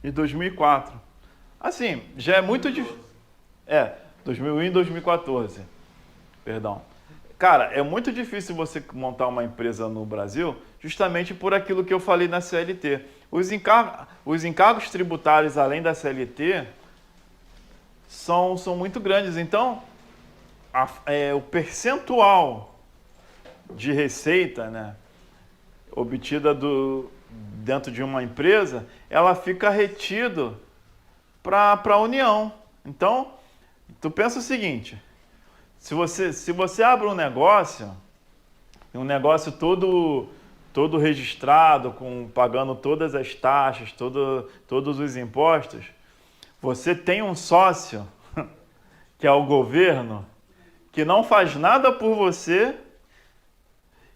e 2004. Assim, já é muito difícil. 2001 e 2014. Perdão. Cara, é muito difícil você montar uma empresa no Brasil justamente por aquilo que eu falei na CLT. Os encargos tributários, além da CLT, são muito grandes. Então, o percentual de receita, né, obtida dentro de uma empresa, ela fica retido para a União. Então, tu pensa o seguinte: se você abre um negócio todo registrado, pagando todas as taxas, todos os impostos, você tem um sócio, que é o governo, que não faz nada por você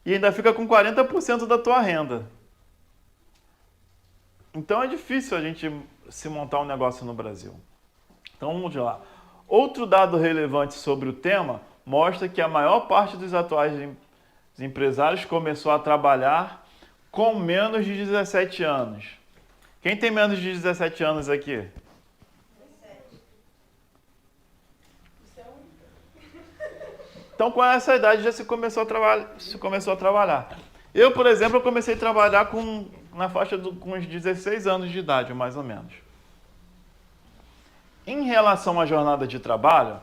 e ainda fica com 40% da tua renda. Então é difícil a gente se montar um negócio no Brasil. Então vamos lá. Outro dado relevante sobre o tema mostra que a maior parte dos atuais empresários começou a trabalhar com menos de 17 anos. Quem tem menos de 17 anos aqui? Então, com essa idade já se começou a trabalhar. Eu, por exemplo, comecei a trabalhar na faixa com uns 16 anos de idade, mais ou menos. Em relação à jornada de trabalho,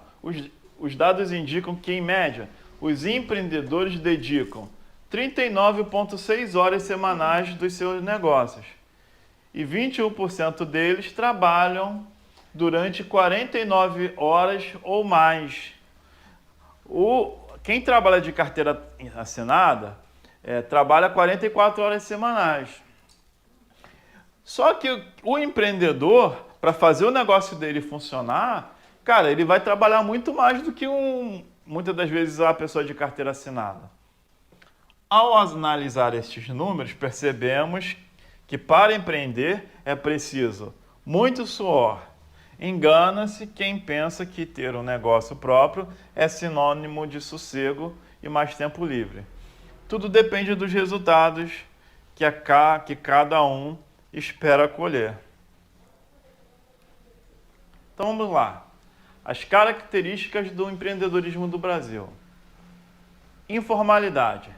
os dados indicam que, em média, os empreendedores dedicam 39,6 horas semanais dos seus negócios e 21% deles trabalham durante 49 horas ou mais. Quem trabalha de carteira assinada trabalha 44 horas semanais. Só que o empreendedor, para fazer o negócio dele funcionar, cara, ele vai trabalhar muito mais do que muitas das vezes a pessoa de carteira assinada. Ao analisar estes números, percebemos que para empreender é preciso muito suor. Engana-se quem pensa que ter um negócio próprio é sinônimo de sossego e mais tempo livre. Tudo depende dos resultados que cada um espera colher. Então vamos lá. As características do empreendedorismo do Brasil. Informalidade.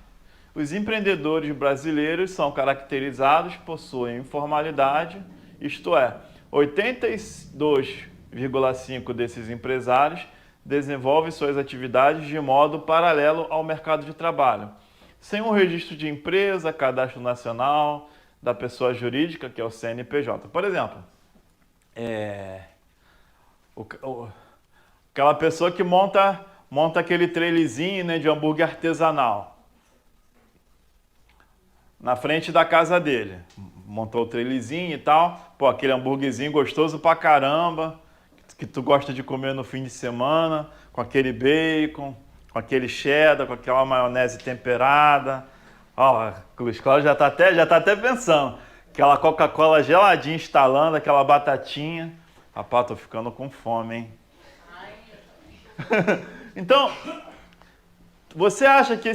Os empreendedores brasileiros são caracterizados, possuem informalidade, isto é, 82,5% desses empresários desenvolve suas atividades de modo paralelo ao mercado de trabalho, sem um registro de empresa, cadastro nacional da pessoa jurídica, que é o CNPJ. Por exemplo, aquela pessoa que monta aquele trailerzinho, né, de hambúrguer artesanal na frente da casa dele. Montou o trailerzinho e tal, pô, aquele hambúrguerzinho gostoso pra caramba, que tu gosta de comer no fim de semana, com aquele bacon, com aquele cheddar, com aquela maionese temperada. Ó, o Luiz Cláudio já tá até pensando. Aquela Coca-Cola geladinha instalando, aquela batatinha. Rapaz, tô ficando com fome, hein? Então, você acha que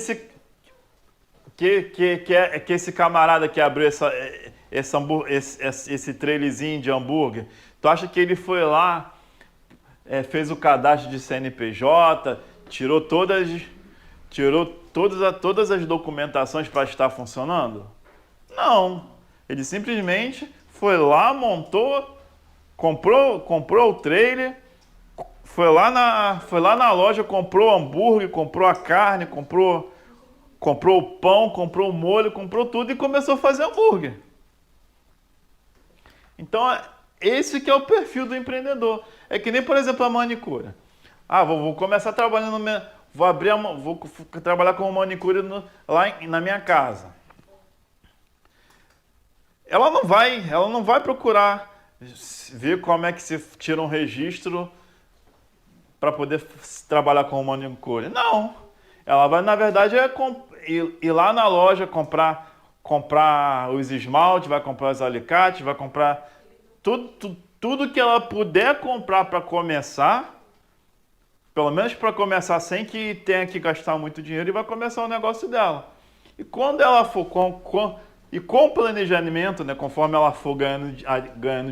esse camarada que abriu esse trailerzinho de hambúrguer, tu acha que ele foi lá, fez o cadastro de CNPJ, tirou todas as documentações para estar funcionando? Não. Ele simplesmente foi lá, montou, comprou o trailer, foi lá na loja, comprou o hambúrguer, comprou a carne, comprou o pão, comprou o molho, comprou tudo e começou a fazer hambúrguer. Então, esse que é o perfil do empreendedor. É que nem, por exemplo, a manicure. Ah, vou começar trabalhando vou trabalhar como manicure lá na minha casa. Ela não vai procurar ver como é que se tira um registro para poder trabalhar como manicure. Não. Ela vai, na verdade, ir lá na loja comprar os esmaltes, vai comprar os alicates, vai comprar tudo que ela puder comprar para começar, pelo menos para começar sem que tenha que gastar muito dinheiro, e vai começar o negócio dela. E quando ela for com o planejamento, né, conforme ela for ganhando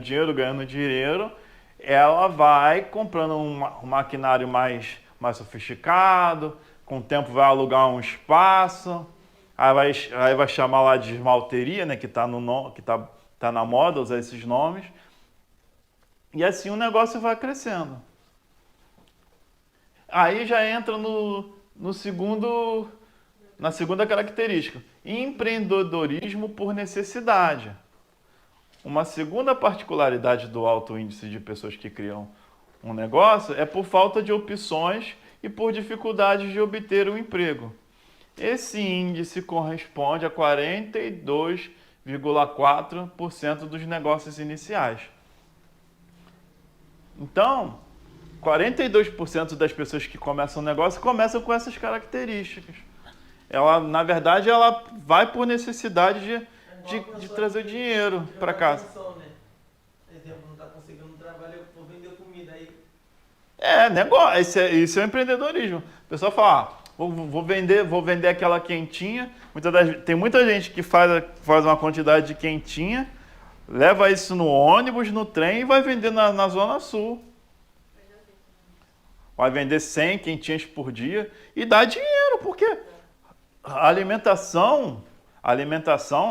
dinheiro, ela vai comprando um maquinário mais sofisticado, com o tempo vai alugar um espaço, aí vai chamar lá de esmalteria, né, que tá na moda usar esses nomes, e assim o negócio vai crescendo. Aí já entra na segunda característica, empreendedorismo por necessidade. Uma segunda particularidade do alto índice de pessoas que criam um negócio é por falta de opções e por dificuldades de obter um emprego. Esse índice corresponde a 42,4% dos negócios iniciais. Então, 42% das pessoas que começam um negócio começam com essas características. Ela, na verdade, ela vai por necessidade de trazer dinheiro para casa. Por exemplo, não está conseguindo um trabalho, eu vou vender comida aí. Negócio, isso é o empreendedorismo. O pessoal fala, vou vender aquela quentinha. Tem muita gente que faz uma quantidade de quentinha, leva isso no ônibus, no trem e vai vender na Zona Sul. Vai vender 100 quentinhas por dia e dá dinheiro, porque a alimentação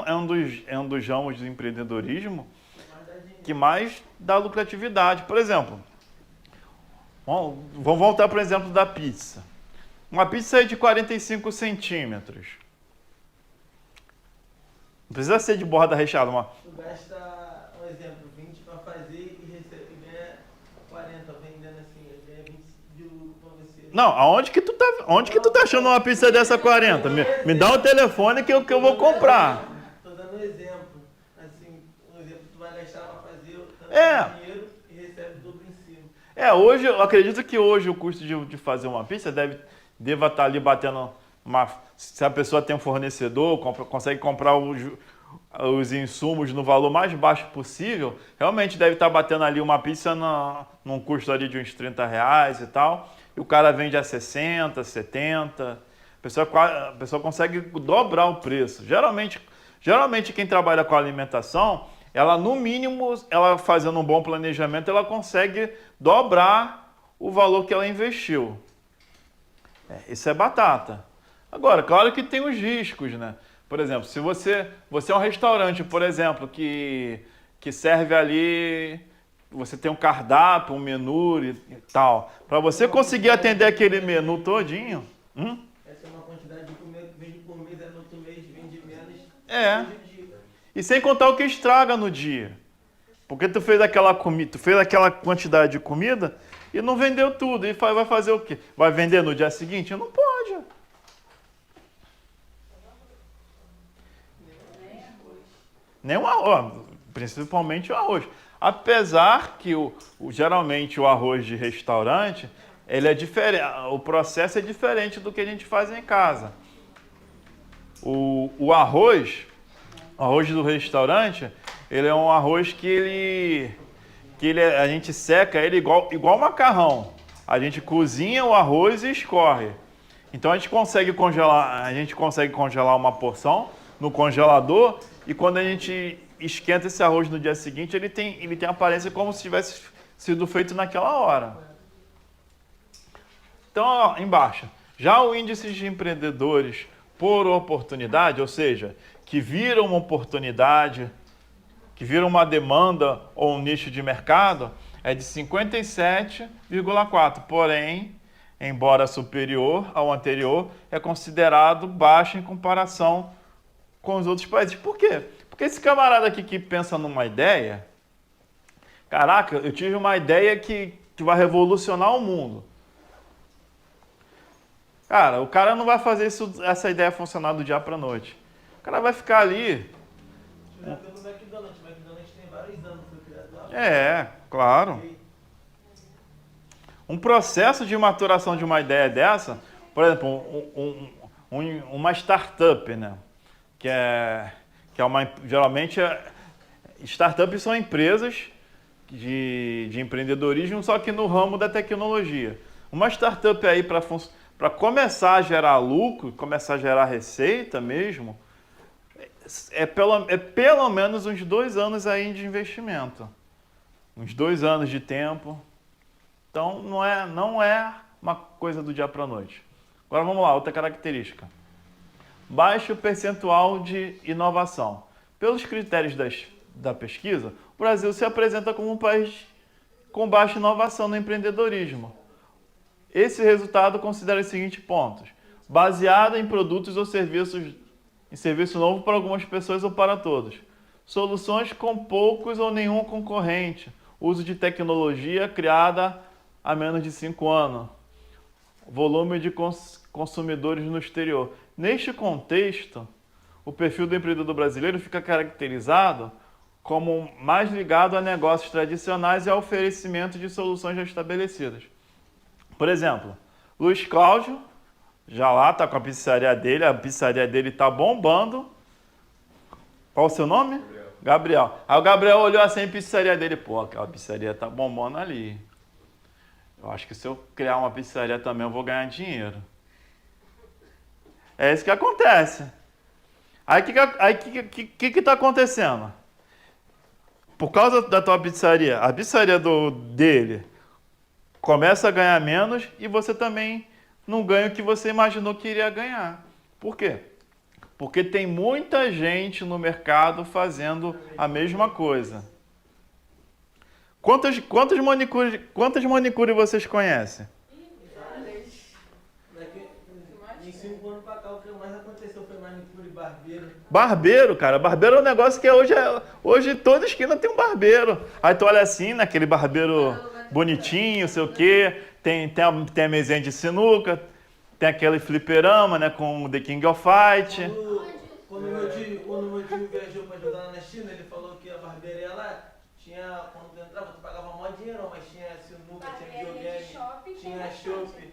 é um dos ramos do empreendedorismo que mais dá lucratividade. Por exemplo, vamos voltar para o exemplo da pizza. Uma pizza é de 45 centímetros. Não precisa ser de borda recheada. Tu gasta, um exemplo, 20 para fazer e ganha 40 vendendo assim, ganha 20 de lucro para você. Não, onde que tu tá achando uma pizza dessa 40? Me dá o telefone que eu vou comprar. Tô dando um exemplo. Assim, um exemplo, tu vai gastar para fazer tanto dinheiro e recebe tudo em cima. Hoje, eu acredito que hoje o custo de fazer uma pizza deva estar ali batendo se a pessoa tem um fornecedor, consegue comprar os insumos no valor mais baixo possível, realmente deve estar batendo ali uma pizza num custo ali de uns R$30 e tal, e o cara vende a 60, 70, a pessoa consegue dobrar o preço. Geralmente quem trabalha com alimentação, ela no mínimo, ela fazendo um bom planejamento, ela consegue dobrar o valor que ela investiu. Isso é batata. Agora, claro que tem os riscos, né? Por exemplo, se você é um restaurante, por exemplo, que serve ali você tem um cardápio, um menu e tal. Para você conseguir atender aquele menu todinho, Essa é uma quantidade de comida que vende por mês, no outro mês vende menos. É. E sem contar o que estraga no dia. Porque tu fez aquela comida, tu fez aquela quantidade de comida e não vendeu tudo. E vai fazer o quê? Vai vender no dia seguinte? Não pode. Nem o arroz, principalmente o arroz. Apesar que geralmente o arroz de restaurante, ele é diferente, o processo é diferente do que a gente faz em casa. O arroz do restaurante, ele é um arroz que a gente seca ele igual macarrão. A gente cozinha o arroz e escorre. Então a gente consegue congelar uma porção no congelador e quando a gente esquenta esse arroz no dia seguinte, ele tem a aparência como se tivesse sido feito naquela hora. Então, ó, embaixo. Já o índice de empreendedores por oportunidade, ou seja, que viram uma oportunidade, que viram uma demanda ou um nicho de mercado, é de 57,4. Porém, embora superior ao anterior, é considerado baixo em comparação com os outros países. Por quê? Porque esse camarada aqui que pensa numa ideia, caraca, eu tive uma ideia que vai revolucionar o mundo. Cara, o cara não vai fazer essa ideia funcionar do dia para noite. O cara vai ficar ali. Pelo McDonald's. O McDonald's tem vários anos, foi criado lá. É, claro. Um processo de maturação de uma ideia dessa, por exemplo, uma startup, né? Que é geralmente startups são empresas de empreendedorismo, só que no ramo da tecnologia. Uma startup aí para começar a gerar lucro, começar a gerar receita mesmo, é pelo menos uns 2 anos aí de investimento. Uns 2 anos de tempo. Então não é uma coisa do dia para a noite. Agora vamos lá, outra característica. Baixo percentual de inovação. Pelos critérios da pesquisa, o Brasil se apresenta como um país com baixa inovação no empreendedorismo. Esse resultado considera os seguintes pontos. Baseado em produtos ou serviços, em serviço novo para algumas pessoas ou para todos. Soluções com poucos ou nenhum concorrente. Uso de tecnologia criada há menos de 5 anos. Volume de consumidores no exterior. Neste contexto, o perfil do empreendedor brasileiro fica caracterizado como mais ligado a negócios tradicionais e ao oferecimento de soluções já estabelecidas. Por exemplo, Luiz Cláudio, já lá está com a pizzaria dele está bombando. Qual o seu nome? Gabriel. Aí o Gabriel olhou assim a pizzaria dele, pô, aquela pizzaria está bombando ali. Eu acho que se eu criar uma pizzaria também eu vou ganhar dinheiro. É isso que acontece. Aí o que está acontecendo? Por causa da tua pizzaria, a pizzaria dele começa a ganhar menos e você também não ganha o que você imaginou que iria ganhar. Por quê? Porque tem muita gente no mercado fazendo a mesma coisa. Quantas manicures vocês conhecem? Em 5 anos pra cá, o que mais aconteceu foi manicure e barbeiro. Barbeiro, cara. Barbeiro é um negócio que hoje toda esquina tem um barbeiro. Aí tu olha assim, naquele barbeiro bonitinho, sei o quê. Tem a mesinha de sinuca, tem aquele fliperama, né, com The King of Fight. Quando meu tio viajou pra ajudar na China, ele falou que a barbearia lá tinha, quando tu entrava, tu pagava mó dinheiro, mas tinha sinuca, tinha videogame, tinha shopping.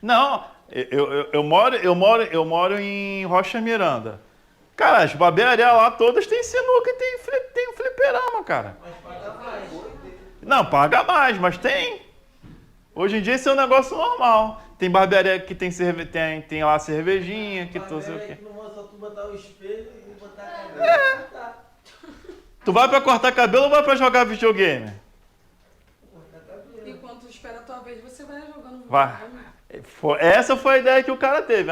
Não, eu moro em Rocha Miranda. Cara, as barbearias lá todas tem sinuca e tem um fliperama, cara. Mas paga mais. Não, paga mais, mas tem. Hoje em dia isso é um negócio normal. Tem barbearia que tem lá cervejinha, que tu sei o quê. Não é só tu botar o espelho e botar a cabelo. Tu vai pra cortar cabelo ou vai pra jogar videogame? Enquanto tu espera a tua vez, você vai jogando. Vai. Essa foi a ideia que o cara teve.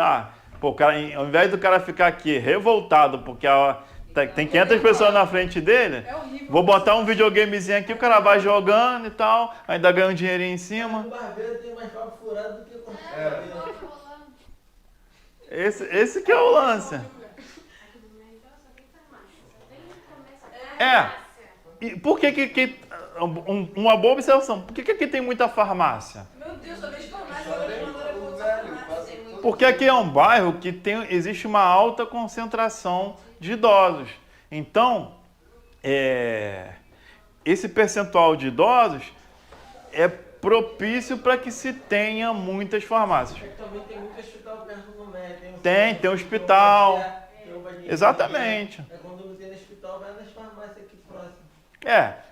Pô, o cara, ao invés do cara ficar aqui revoltado porque Tem 500 pessoas na frente dele. É horrível. Vou botar um videogamezinho aqui, o cara vai jogando e tal, ainda ganha um dinheirinho em cima. O barbeiro tem mais papo furado do que com Esse que é o lance. E por que uma boa observação, por que aqui tem muita farmácia? Meu Deus, só vejo farmácia. Só tem o velho, passa todo. Porque aqui é um bairro que existe uma alta concentração de idosos. Então, esse percentual de idosos é propício para que se tenha muitas farmácias. Também tem muito hospital perto do médico. Tem hospital. Exatamente. Quando não tem no hospital, vai nas farmácias aqui próximo.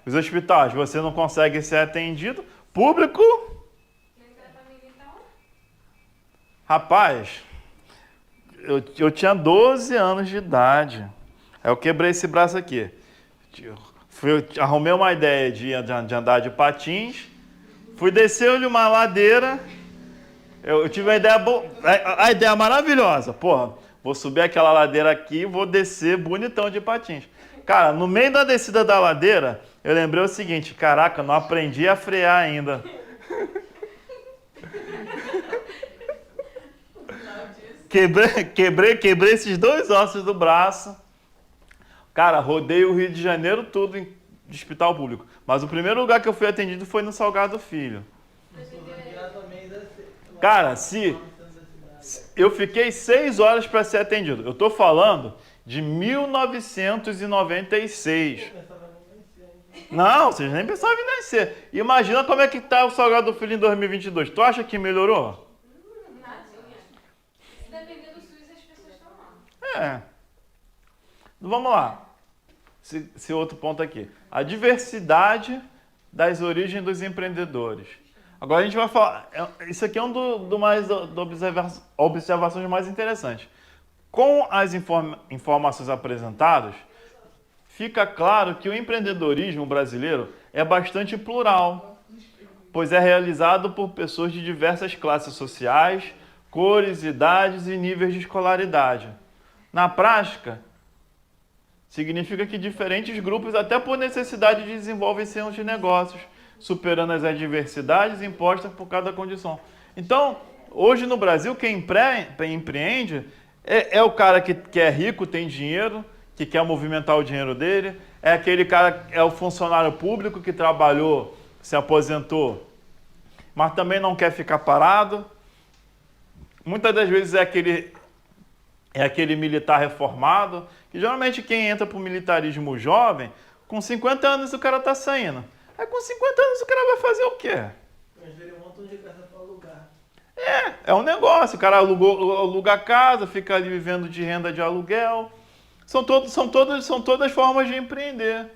Os hospitais, você não consegue ser atendido. Público. Rapaz, eu tinha 12 anos de idade. Aí eu quebrei esse braço aqui. Arrumei uma ideia de andar de patins. Fui descer uma ladeira. Eu tive uma ideia boa. A ideia maravilhosa. Porra, vou subir aquela ladeira aqui e vou descer bonitão de patins. Cara, no meio da descida da ladeira, eu lembrei o seguinte: caraca, não aprendi a frear ainda. Quebrei esses 2 ossos do braço. Cara, rodei o Rio de Janeiro todo de hospital público. Mas o primeiro lugar que eu fui atendido foi no Salgado Filho. Cara, eu fiquei 6 horas para ser atendido. Eu tô falando de 1996. Não, vocês nem pensavam em nascer. Imagina como é que tá o Salgado Filho em 2022. Tu acha que melhorou? Vamos lá. Esse outro ponto aqui. A diversidade das origens dos empreendedores. Agora a gente vai falar. Isso aqui é observações mais interessantes. Com as informações apresentadas, fica claro que o empreendedorismo brasileiro é bastante plural, pois é realizado por pessoas de diversas classes sociais, cores, idades e níveis de escolaridade. Na prática, significa que diferentes grupos, até por necessidade, desenvolvem seus negócios, superando as adversidades impostas por cada condição. Então, hoje no Brasil, quem empreende é o cara que é rico, tem dinheiro, que quer movimentar o dinheiro dele, é aquele cara, é o funcionário público que trabalhou, se aposentou, mas também não quer ficar parado. Muitas das vezes é aquele militar reformado, que geralmente quem entra para o militarismo jovem, com 50 anos o cara está saindo. Aí com 50 anos o cara vai fazer o quê? Ele monta de casa para alugar. É um negócio, o cara aluga a casa, fica ali vivendo de renda de aluguel. São todas formas de empreender.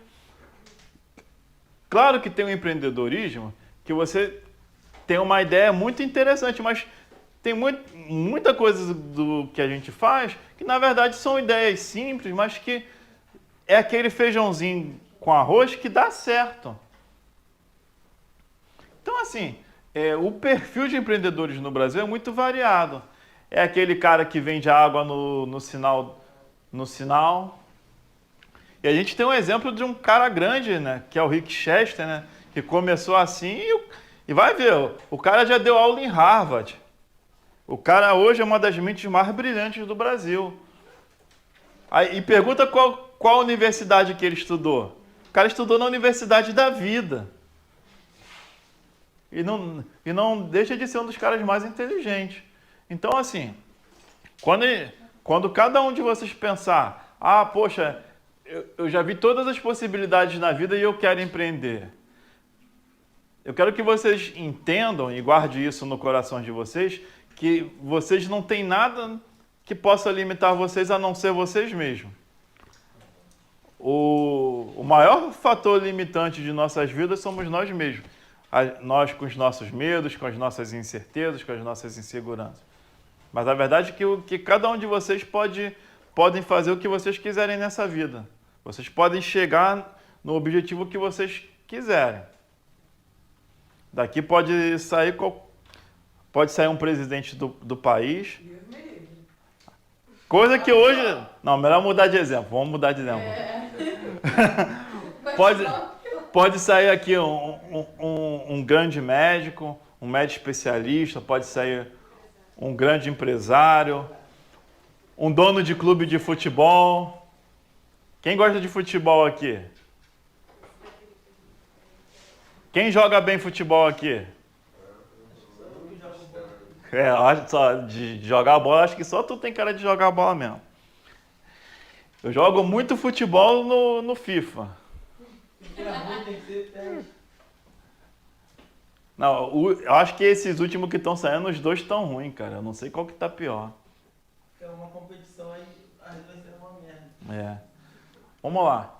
Claro que tem um empreendedorismo que você tem uma ideia muito interessante, mas tem muita coisa do que a gente faz que, na verdade, são ideias simples, mas que é aquele feijãozinho com arroz que dá certo. Então, assim, o perfil de empreendedores no Brasil é muito variado. É aquele cara que vende água no sinal. E a gente tem um exemplo de um cara grande, né, que é o Rick Chester, né, que começou assim e vai ver, o cara já deu aula em Harvard. O cara hoje é uma das mentes mais brilhantes do Brasil. E pergunta qual universidade que ele estudou. O cara estudou na Universidade da Vida. E não deixa de ser um dos caras mais inteligentes. Então, assim, quando cada um de vocês pensar, poxa, eu já vi todas as possibilidades na vida e eu quero empreender. Eu quero que vocês entendam e guardem isso no coração de vocês, que vocês não têm nada que possa limitar vocês a não ser vocês mesmos. O maior fator limitante de nossas vidas somos nós mesmos. Nós com os nossos medos, com as nossas incertezas, com as nossas inseguranças. Mas a verdade é que cada um de vocês podem fazer o que vocês quiserem nessa vida. Vocês podem chegar no objetivo que vocês quiserem. Daqui pode sair um presidente do país Coisa que hoje... Não, melhor mudar de exemplo. Vamos mudar de exemplo. Pode sair aqui um grande médico, um médico especialista, pode sair um grande empresário, um dono de clube de futebol. Quem gosta de futebol aqui? Quem joga bem futebol aqui? Acho só de jogar bola, acho que só tu tem cara de jogar bola mesmo. Eu jogo muito futebol no FIFA. Não, eu acho que esses últimos que estão saindo, os dois estão ruins, cara. Eu não sei qual que tá pior. É uma competição aí, as duas serão uma merda. É. Vamos lá.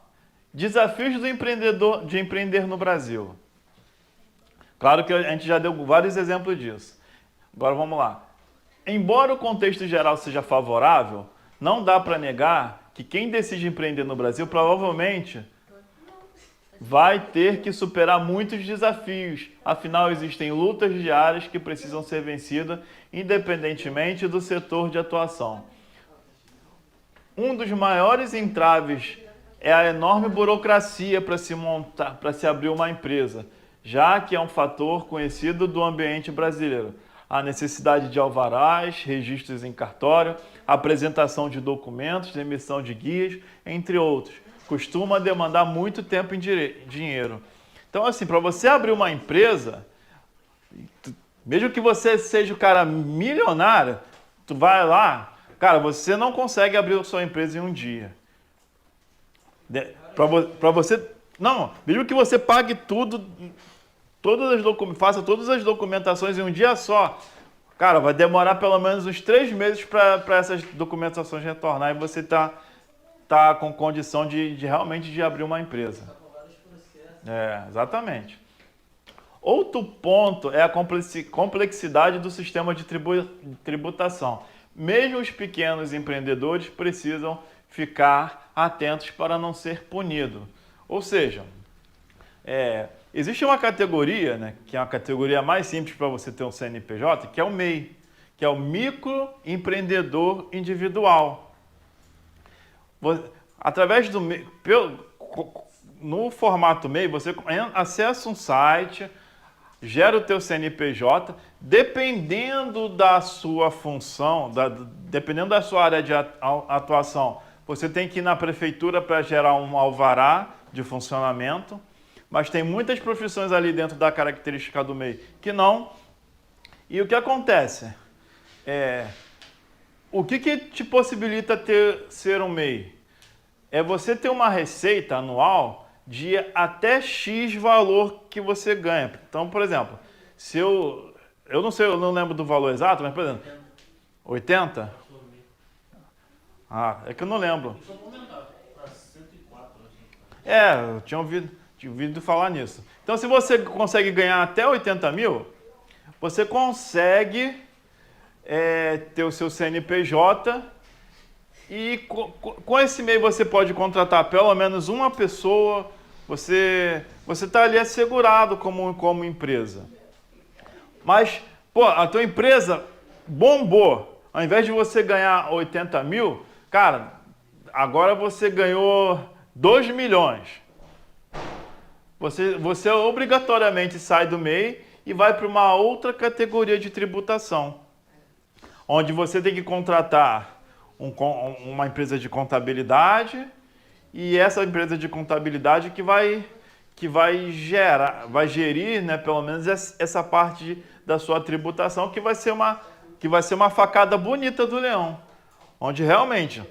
Desafios do empreendedor de empreender no Brasil. Claro que a gente já deu vários exemplos disso. Agora vamos lá. Embora o contexto geral seja favorável, não dá para negar que quem decide empreender no Brasil provavelmente vai ter que superar muitos desafios. Afinal, existem lutas diárias que precisam ser vencidas, independentemente do setor de atuação. Um dos maiores entraves é a enorme burocracia para se abrir uma empresa, já que é um fator conhecido do ambiente brasileiro. A necessidade de alvarás, registros em cartório, apresentação de documentos, emissão de guias, entre outros. Costuma demandar muito tempo e dinheiro. Então, assim, para você abrir uma empresa, mesmo que você seja o cara milionário, tu vai lá, cara, você não consegue abrir a sua empresa em um dia. Para você, não, mesmo que você pague tudo, faça todas as documentações em um dia só, cara, vai demorar pelo menos uns 3 meses para essas documentações retornar e você tá com condição de realmente de abrir uma empresa. Exatamente. Outro ponto é a complexidade do sistema de tributação. Mesmo os pequenos empreendedores precisam ficar atentos para não ser punido. Ou seja, existe uma categoria, né, que é a categoria mais simples para você ter um CNPJ, que é o MEI, que é o microempreendedor individual. Através do MEI, no formato MEI, você acessa um site, gera o teu CNPJ, dependendo da sua função, dependendo da sua área de atuação, você tem que ir na prefeitura para gerar um alvará de funcionamento, mas tem muitas profissões ali dentro da característica do MEI que não. E o que acontece? O que te possibilita ser um MEI? É você ter uma receita anual de até X valor que você ganha. Então, por exemplo, se eu não sei, eu não lembro do valor exato, mas, por exemplo, 80? É que eu não lembro. Eu tinha ouvido falar nisso. Então, se você consegue ganhar até 80 mil, você consegue ter o seu CNPJ e com esse MEI você pode contratar pelo menos uma pessoa, você está ali assegurado como empresa. Mas, a tua empresa bombou. Ao invés de você ganhar 80 mil, cara, agora você ganhou 2 milhões. Você obrigatoriamente sai do MEI e vai para uma outra categoria de tributação, onde você tem que contratar uma empresa de contabilidade, e essa empresa de contabilidade que vai gerir, né, pelo menos essa parte da sua tributação, que vai ser uma facada bonita do leão, onde realmente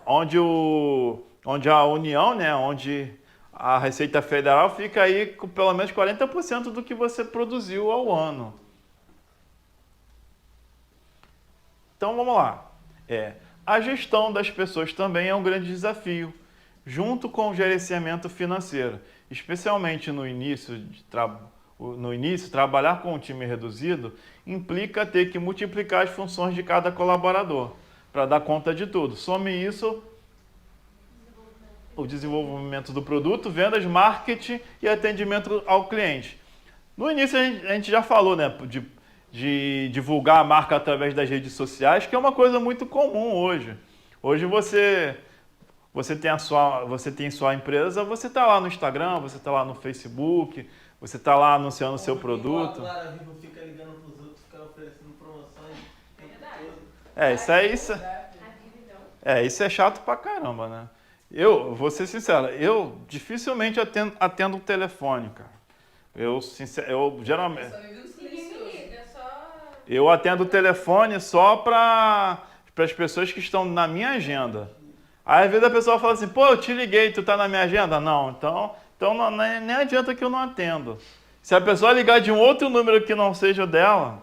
onde a União, né, onde a Receita Federal fica aí com pelo menos 40% do que você produziu ao ano. Então vamos lá. A gestão das pessoas também é um grande desafio, junto com o gerenciamento financeiro. Especialmente no início, trabalhar com um time reduzido implica ter que multiplicar as funções de cada colaborador para dar conta de tudo. Some isso, o desenvolvimento do produto, vendas, marketing e atendimento ao cliente. No início a gente já falou, né, de divulgar a marca através das redes sociais, que é uma coisa muito comum hoje. Hoje você tem sua empresa, você está lá no Instagram, você está lá no Facebook, você está lá anunciando o seu produto. Agora a Vivo fica ligando para os outros, fica oferecendo promoções. Isso é chato pra caramba, né? Vou ser sincero, eu dificilmente atendo o telefone, cara. Eu geralmente... Eu atendo o telefone só para as pessoas que estão na minha agenda. Aí, às vezes a pessoa fala assim, pô, eu te liguei, tu tá na minha agenda? Não, então nem adianta que eu não atendo. Se a pessoa ligar de um outro número que não seja o dela,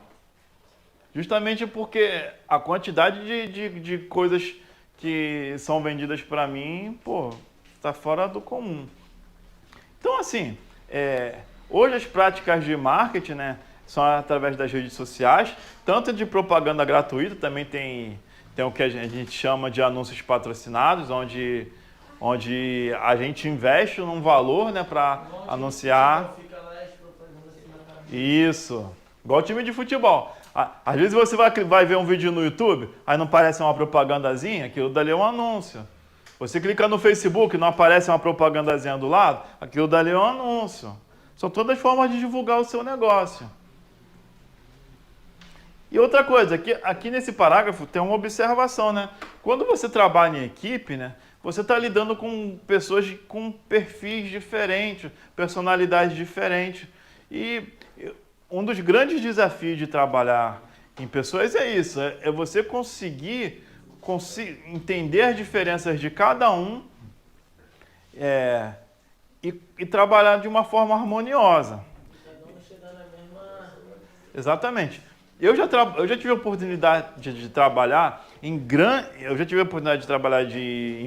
justamente porque a quantidade de coisas que são vendidas para mim, pô, tá fora do comum. Então, assim, hoje as práticas de marketing, né, são através das redes sociais, tanto de propaganda gratuita, também tem o que a gente chama de anúncios patrocinados, onde a gente investe num valor, né, para anunciar. Isso, igual time de futebol. Às vezes você vai ver um vídeo no YouTube, aí não aparece uma propagandazinha, aquilo dali é um anúncio. Você clica no Facebook, não aparece uma propagandazinha do lado, aquilo dali é um anúncio. São todas formas de divulgar o seu negócio. E outra coisa, aqui nesse parágrafo tem uma observação, né? Quando você trabalha em equipe, né, você está lidando com pessoas com perfis diferentes, personalidades diferentes. E um dos grandes desafios de trabalhar em pessoas é isso, é você conseguir entender as diferenças de cada um e trabalhar de uma forma harmoniosa. Exatamente. Eu já tive a oportunidade de trabalhar em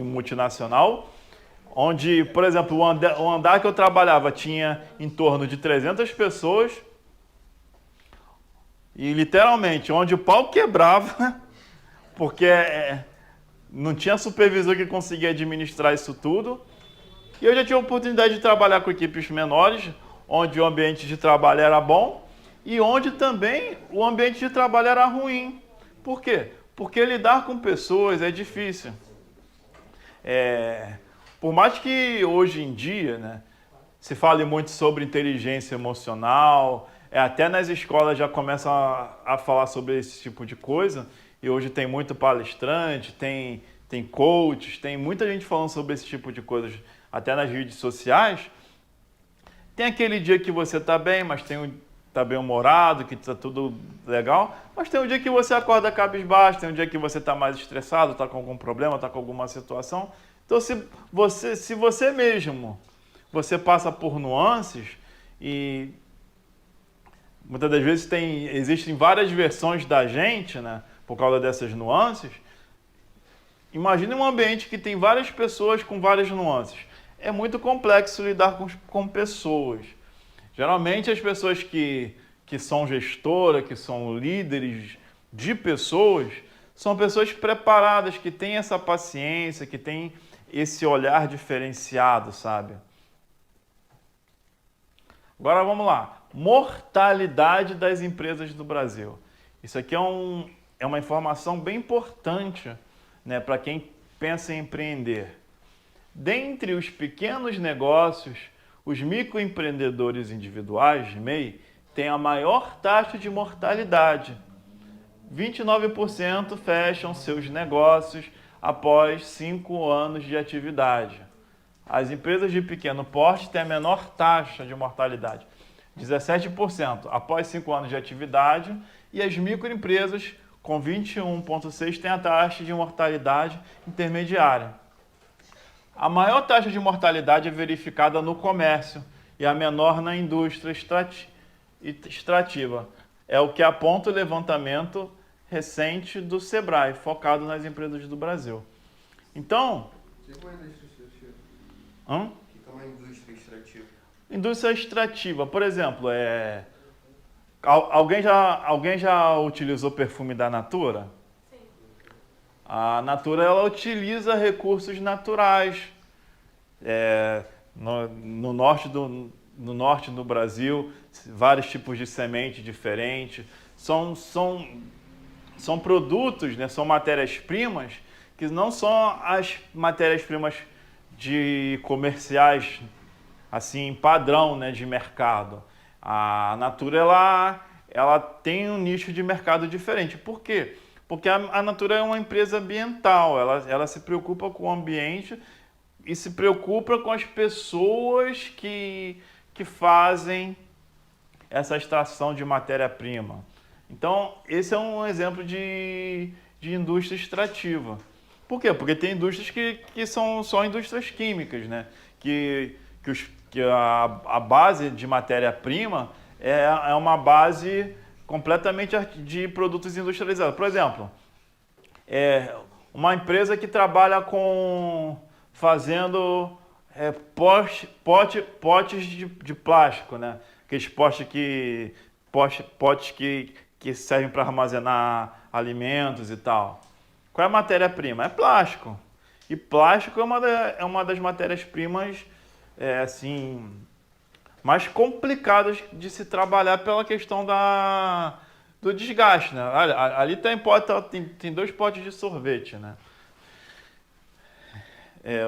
multinacional, onde, por exemplo, o andar que eu trabalhava tinha em torno de 300 pessoas e, literalmente, onde o pau quebrava, porque não tinha supervisor que conseguia administrar isso tudo. E eu já tive a oportunidade de trabalhar com equipes menores, onde o ambiente de trabalho era bom, e onde também o ambiente de trabalho era ruim. Por quê? Porque lidar com pessoas é difícil. Por mais que hoje em dia, né, se fale muito sobre inteligência emocional, até nas escolas já começam a falar sobre esse tipo de coisa, e hoje tem muito palestrante, tem coaches, tem muita gente falando sobre esse tipo de coisas, até nas redes sociais. Tem aquele dia que você está bem, mas tá bem-humorado, que tá tudo legal, mas tem um dia que você acorda cabisbaixo, tem um dia que você tá mais estressado, tá com algum problema, tá com alguma situação. Então, se você mesmo, você passa por nuances e muitas das vezes existem várias versões da gente, né, por causa dessas nuances. Imagine um ambiente que tem várias pessoas com várias nuances. É muito complexo lidar com pessoas. Geralmente as pessoas que são gestoras, que são líderes de pessoas, são pessoas preparadas, que têm essa paciência, que têm esse olhar diferenciado, sabe? Agora vamos lá. Mortalidade das empresas do Brasil. Isso aqui é uma informação bem importante, né, para quem pensa em empreender. Dentre os pequenos negócios, os microempreendedores individuais, MEI, têm a maior taxa de mortalidade. 29% fecham seus negócios após 5 anos de atividade. As empresas de pequeno porte têm a menor taxa de mortalidade, 17% após 5 anos de atividade, e as microempresas, com 21,6%, têm a taxa de mortalidade intermediária. A maior taxa de mortalidade é verificada no comércio e a menor na indústria extrativa. É o que aponta o levantamento recente do Sebrae, focado nas empresas do Brasil. Então... O que é uma indústria extrativa? O que é uma indústria extrativa? Indústria extrativa, por exemplo, alguém já utilizou perfume da Natura? A Natura, ela utiliza recursos naturais. No norte do Brasil, vários tipos de semente diferentes. são produtos, né, são matérias-primas que não são as matérias-primas de comerciais assim padrão, né, de mercado. A Natura ela tem um nicho de mercado diferente. Por quê? Porque a Natura é uma empresa ambiental, ela se preocupa com o ambiente e se preocupa com as pessoas que fazem essa extração de matéria-prima. Então, esse é um exemplo de indústria extrativa. Por quê? Porque tem indústrias que são só indústrias químicas, né? Que a base de matéria-prima é uma base completamente de produtos industrializados. Por exemplo, uma empresa que trabalha fazendo potes de plástico, né? Aqueles potes que servem para armazenar alimentos e tal. Qual é a matéria-prima? É plástico. E plástico é uma das matérias-primas assim, mais complicadas de se trabalhar pela questão do desgaste, né? Ali tem 2 potes de sorvete, né?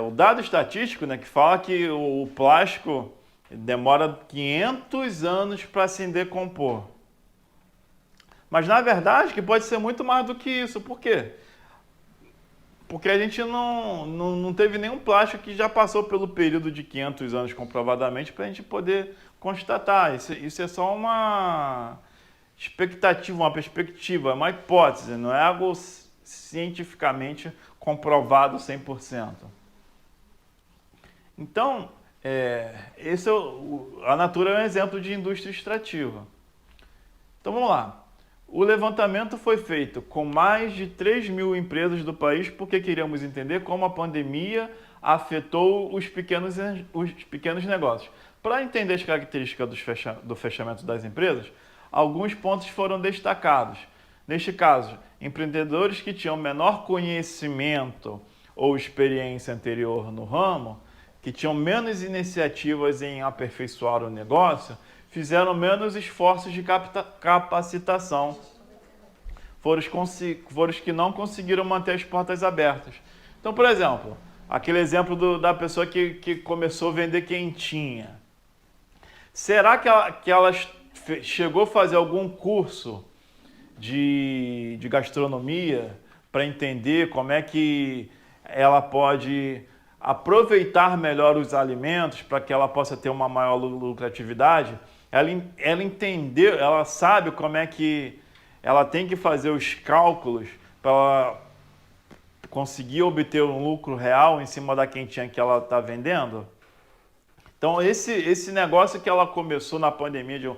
O dado estatístico, né, que fala que o plástico demora 500 anos para se decompor. Mas, na verdade, que pode ser muito mais do que isso. Por quê? Porque a gente não teve nenhum plástico que já passou pelo período de 500 anos comprovadamente para a gente poder constatar. Isso é só uma expectativa, uma perspectiva, uma hipótese, não é algo cientificamente comprovado 100%. Então, a Natura é um exemplo de indústria extrativa. Então, vamos lá. O levantamento foi feito com mais de 3 mil empresas do país porque queríamos entender como a pandemia afetou os pequenos negócios. Para entender as características do fechamento das empresas, alguns pontos foram destacados. Neste caso, empreendedores que tinham menor conhecimento ou experiência anterior no ramo, que tinham menos iniciativas em aperfeiçoar o negócio, fizeram menos esforços de capacitação. Foram os que não conseguiram manter as portas abertas. Então, por exemplo, aquele exemplo da pessoa que começou a vender quentinha. Será que ela chegou a fazer algum curso de gastronomia para entender como é que ela pode aproveitar melhor os alimentos para que ela possa ter uma maior lucratividade? Ela entendeu, ela sabe como é que ela tem que fazer os cálculos para conseguir obter um lucro real em cima da quentinha que ela está vendendo? Então, esse negócio que ela começou na pandemia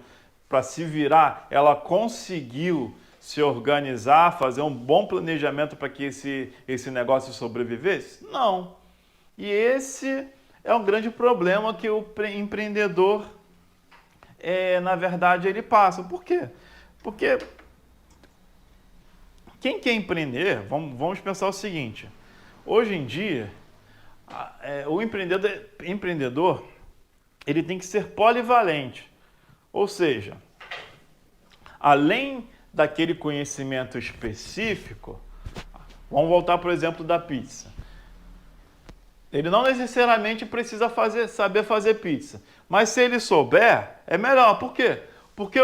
para se virar, ela conseguiu se organizar, fazer um bom planejamento para que esse negócio sobrevivesse? Não. E esse é um grande problema que o empreendedor, na verdade, ele passa. Por quê? Porque quem quer empreender, vamos pensar o seguinte, hoje em dia, o empreendedor, ele tem que ser polivalente, ou seja, além daquele conhecimento específico, vamos voltar para o exemplo da pizza. Ele não necessariamente precisa saber fazer pizza, mas se ele souber, é melhor. Por quê? Porque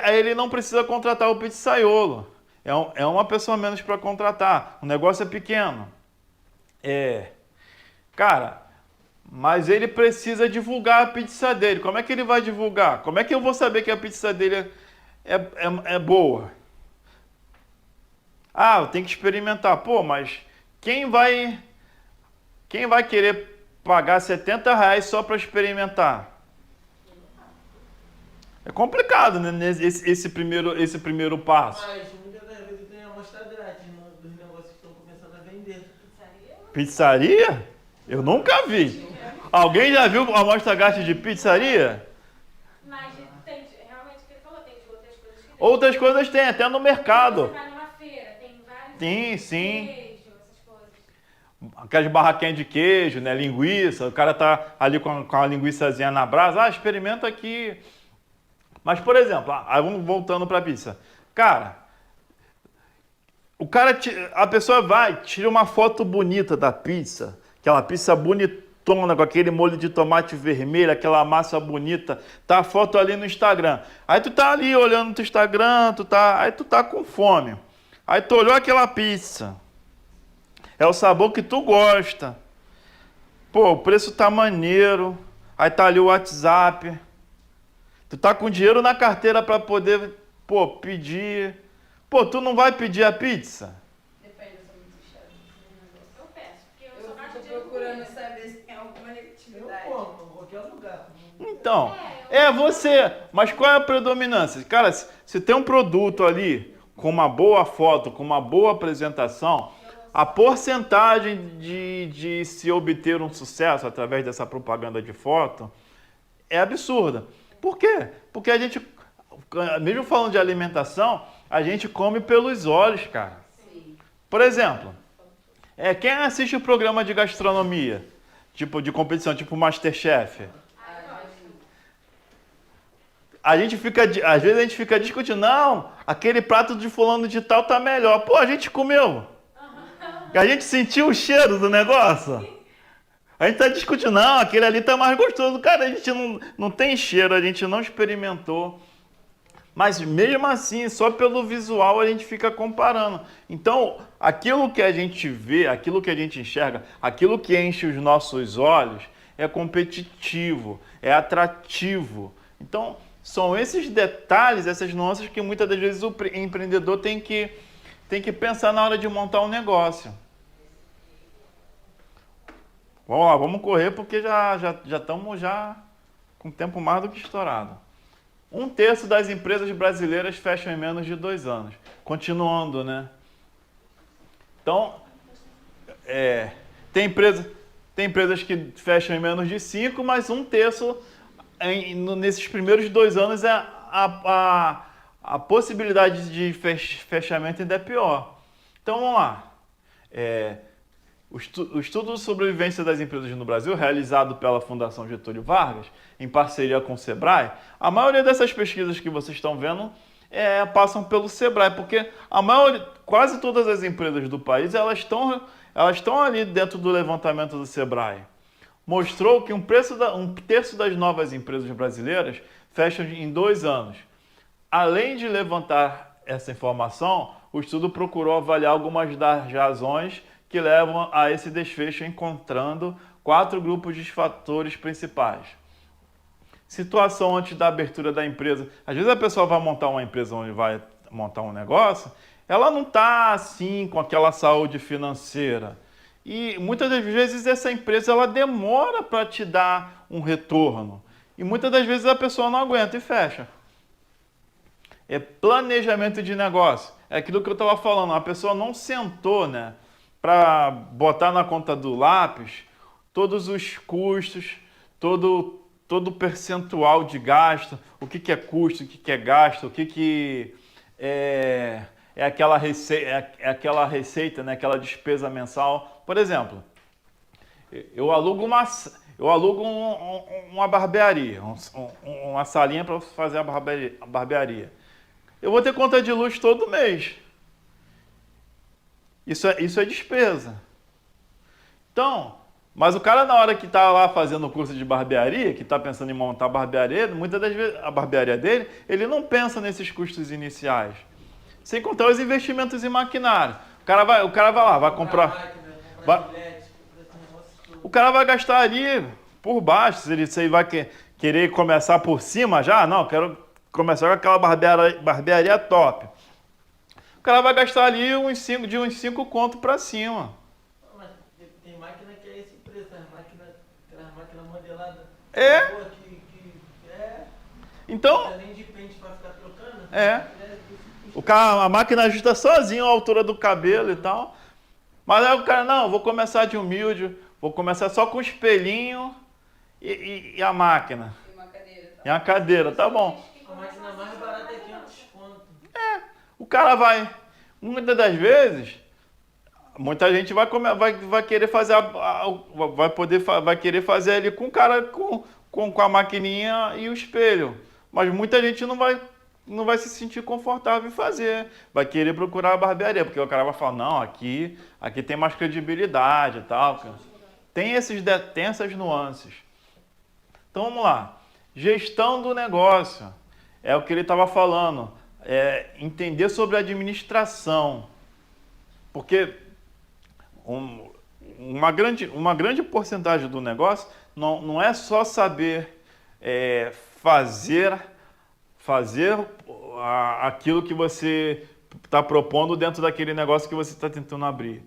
ele não precisa contratar o pizzaiolo. É uma pessoa menos para contratar. O negócio é pequeno. Cara, mas ele precisa divulgar a pizza dele. Como é que ele vai divulgar? Como é que eu vou saber que a pizza dele é boa? Eu tenho que experimentar. Pô, mas quem vai querer pagar R$70 só para experimentar? É complicado, né? Esse primeiro passo. Mas muitas das vezes tem amostra grátis dos negócios que estão começando a vender. Pizzaria? Eu nunca vi. Alguém já viu a amostra grátis de pizzaria? Mas tem, realmente o que ele falou, tem de outras coisas que tem. Outras coisas tem, até no mercado. Você vai numa feira, tem vários Sim. queijo, essas coisas. Aquelas barraquinhas de queijo, né? Linguiça. O cara tá ali com a linguiçazinha na brasa. Experimenta aqui. Mas, por exemplo, aí vamos voltando para a pizza. Cara, a pessoa vai, tira uma foto bonita da pizza, aquela pizza bonitona, com aquele molho de tomate vermelho, aquela massa bonita, tá a foto ali no Instagram. Aí tu tá ali olhando no teu Instagram, aí tu tá com fome. Aí tu olhou aquela pizza. É o sabor que tu gosta. Pô, o preço tá maneiro. Aí tá ali o WhatsApp. Tu tá com dinheiro na carteira para poder, pô, pedir. Pô, tu não vai pedir a pizza? Depende, eu sou muito chata nesse negócio. Eu peço, porque eu Eu só gasto fico dinheiro com procurando comida. saber se tem alguma Eu negatividade. como, em qualquer lugar. Então, é você. Mas qual é a predominância? Cara, se tem um produto ali com uma boa foto, com uma boa apresentação, a porcentagem de se obter um sucesso através dessa propaganda de foto é absurda. Por quê? Porque a gente, mesmo falando de alimentação, a gente come pelos olhos, cara. Sim. Por exemplo, quem assiste o programa de gastronomia, tipo de competição, tipo MasterChef, às vezes a gente fica discutindo, não, aquele prato de fulano de tal tá melhor. Pô, a gente comeu. A gente sentiu o cheiro do negócio. A gente tá discutindo, não, aquele ali tá mais gostoso. Cara, a gente não tem cheiro, a gente não experimentou. Mas mesmo assim, só pelo visual a gente fica comparando. Então, aquilo que a gente vê, aquilo que a gente enxerga, aquilo que enche os nossos olhos é competitivo, é atrativo. Então, são esses detalhes, essas nuances que muitas das vezes o empreendedor tem que pensar na hora de montar um negócio. Vamos lá, vamos correr porque já estamos com o tempo mais do que estourado. 1/3 das empresas brasileiras fecham em menos de 2 anos. Continuando, né? Então, tem empresas que fecham em menos de 5, mas 1/3 nesses primeiros 2 anos a possibilidade de fechamento ainda é pior. Então, vamos lá. O estudo de sobrevivência das empresas no Brasil, realizado pela Fundação Getúlio Vargas, em parceria com o Sebrae, a maioria dessas pesquisas que vocês estão vendo passam pelo Sebrae, porque quase todas as empresas do país elas estão ali dentro do levantamento do Sebrae. Mostrou que 1/3 das novas empresas brasileiras fecham em 2 anos. Além de levantar essa informação, o estudo procurou avaliar algumas das razões que levam a esse desfecho, encontrando 4 grupos de fatores principais. Situação antes da abertura da empresa. Às vezes a pessoa vai montar uma empresa onde vai montar um negócio, ela não está assim com aquela saúde financeira. E muitas das vezes essa empresa ela demora para te dar um retorno. E muitas das vezes a pessoa não aguenta e fecha. É planejamento de negócio. É aquilo que eu estava falando. A pessoa não sentou, né, para botar na conta do lápis todos os custos, todo o percentual de gasto, o que é custo, o que é gasto, o que é aquela receita, né, aquela despesa mensal. Por exemplo, eu alugo uma barbearia, uma salinha para fazer a barbearia. Eu vou ter conta de luz todo mês. Isso é despesa. Então, mas o cara na hora que está lá fazendo o curso de barbearia, que está pensando em montar a barbearia, muitas das vezes a barbearia dele, ele não pensa nesses custos iniciais. Sem contar os investimentos em maquinário. O cara vai lá, vai comprar. O cara vai gastar ali por baixo. Se ele vai querer começar por cima já, não, quero começar com aquela barbearia top. O cara vai gastar ali de uns 5 conto para cima. Mas tem máquina que é esse preço, aquelas máquinas modeladas. Então. Além de pente para ficar trocando. A máquina ajusta sozinho a altura do cabelo e tal. Mas aí o cara, não, vou começar de humilde, vou começar só com o espelhinho e a máquina. E uma cadeira. Tá? E a cadeira, tá bom. A máquina mais barata é 500 conto. O cara vai, muitas das vezes, muita gente vai querer fazer vai querer fazer ali com o cara com a maquininha e o espelho. Mas muita gente não vai se sentir confortável em fazer. Vai querer procurar a barbearia, porque o cara vai falar, não, aqui tem mais credibilidade e tal. Tem essas nuances. Então vamos lá. Gestão do negócio. É o que ele estava falando. É entender sobre a administração. Porque uma grande porcentagem do negócio não é só saber fazer aquilo que você está propondo dentro daquele negócio que você está tentando abrir.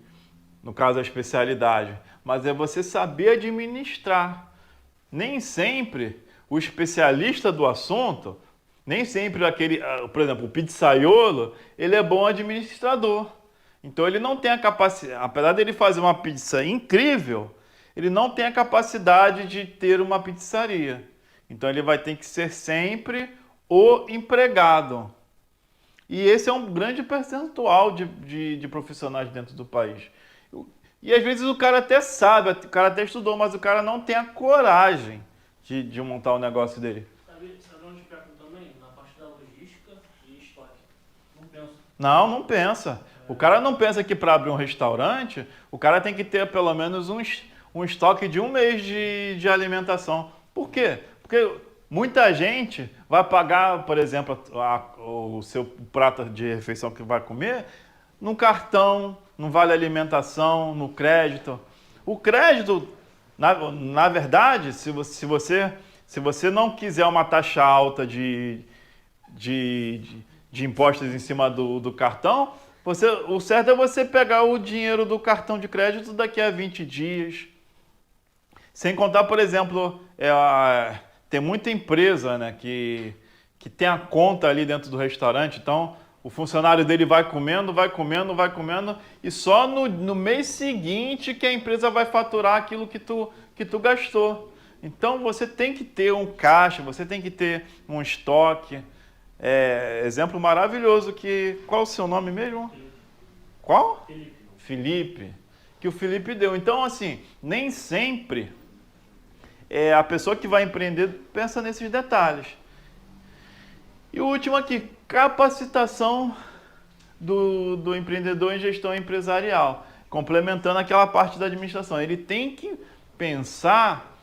No caso, a especialidade. Mas é você saber administrar. Nem sempre o especialista do assunto, nem sempre por exemplo, o pizzaiolo, ele é bom administrador. Então ele não tem a capacidade, apesar dele fazer uma pizza incrível, ele não tem a capacidade de ter uma pizzaria. Então ele vai ter que ser sempre o empregado. E esse é um grande percentual de profissionais dentro do país. E às vezes o cara até sabe, o cara até estudou, mas o cara não tem a coragem de montar o negócio dele. Sabe onde pega também? Na parte da logística e estoque. Não pensa. Não pensa. O cara não pensa que para abrir um restaurante, o cara tem que ter pelo menos um estoque de 1 mês de alimentação. Por quê? Porque muita gente vai pagar, por exemplo, o seu prato de refeição que vai comer no cartão, no vale alimentação, no crédito. O crédito, na verdade, se você não quiser uma taxa alta de impostos em cima do cartão, o certo é você pegar o dinheiro do cartão de crédito daqui a 20 dias. Sem contar, por exemplo, tem muita empresa, né, que tem a conta ali dentro do restaurante, então o funcionário dele vai comendo, e só no mês seguinte que a empresa vai faturar aquilo que tu gastou. Então você tem que ter um caixa, você tem que ter um estoque. Exemplo maravilhoso qual é o seu nome mesmo? Qual? Felipe. Que o Felipe deu. Então, assim, nem sempre a pessoa que vai empreender pensa nesses detalhes. E o último aqui, capacitação do empreendedor em gestão empresarial, complementando aquela parte da administração. Ele tem que pensar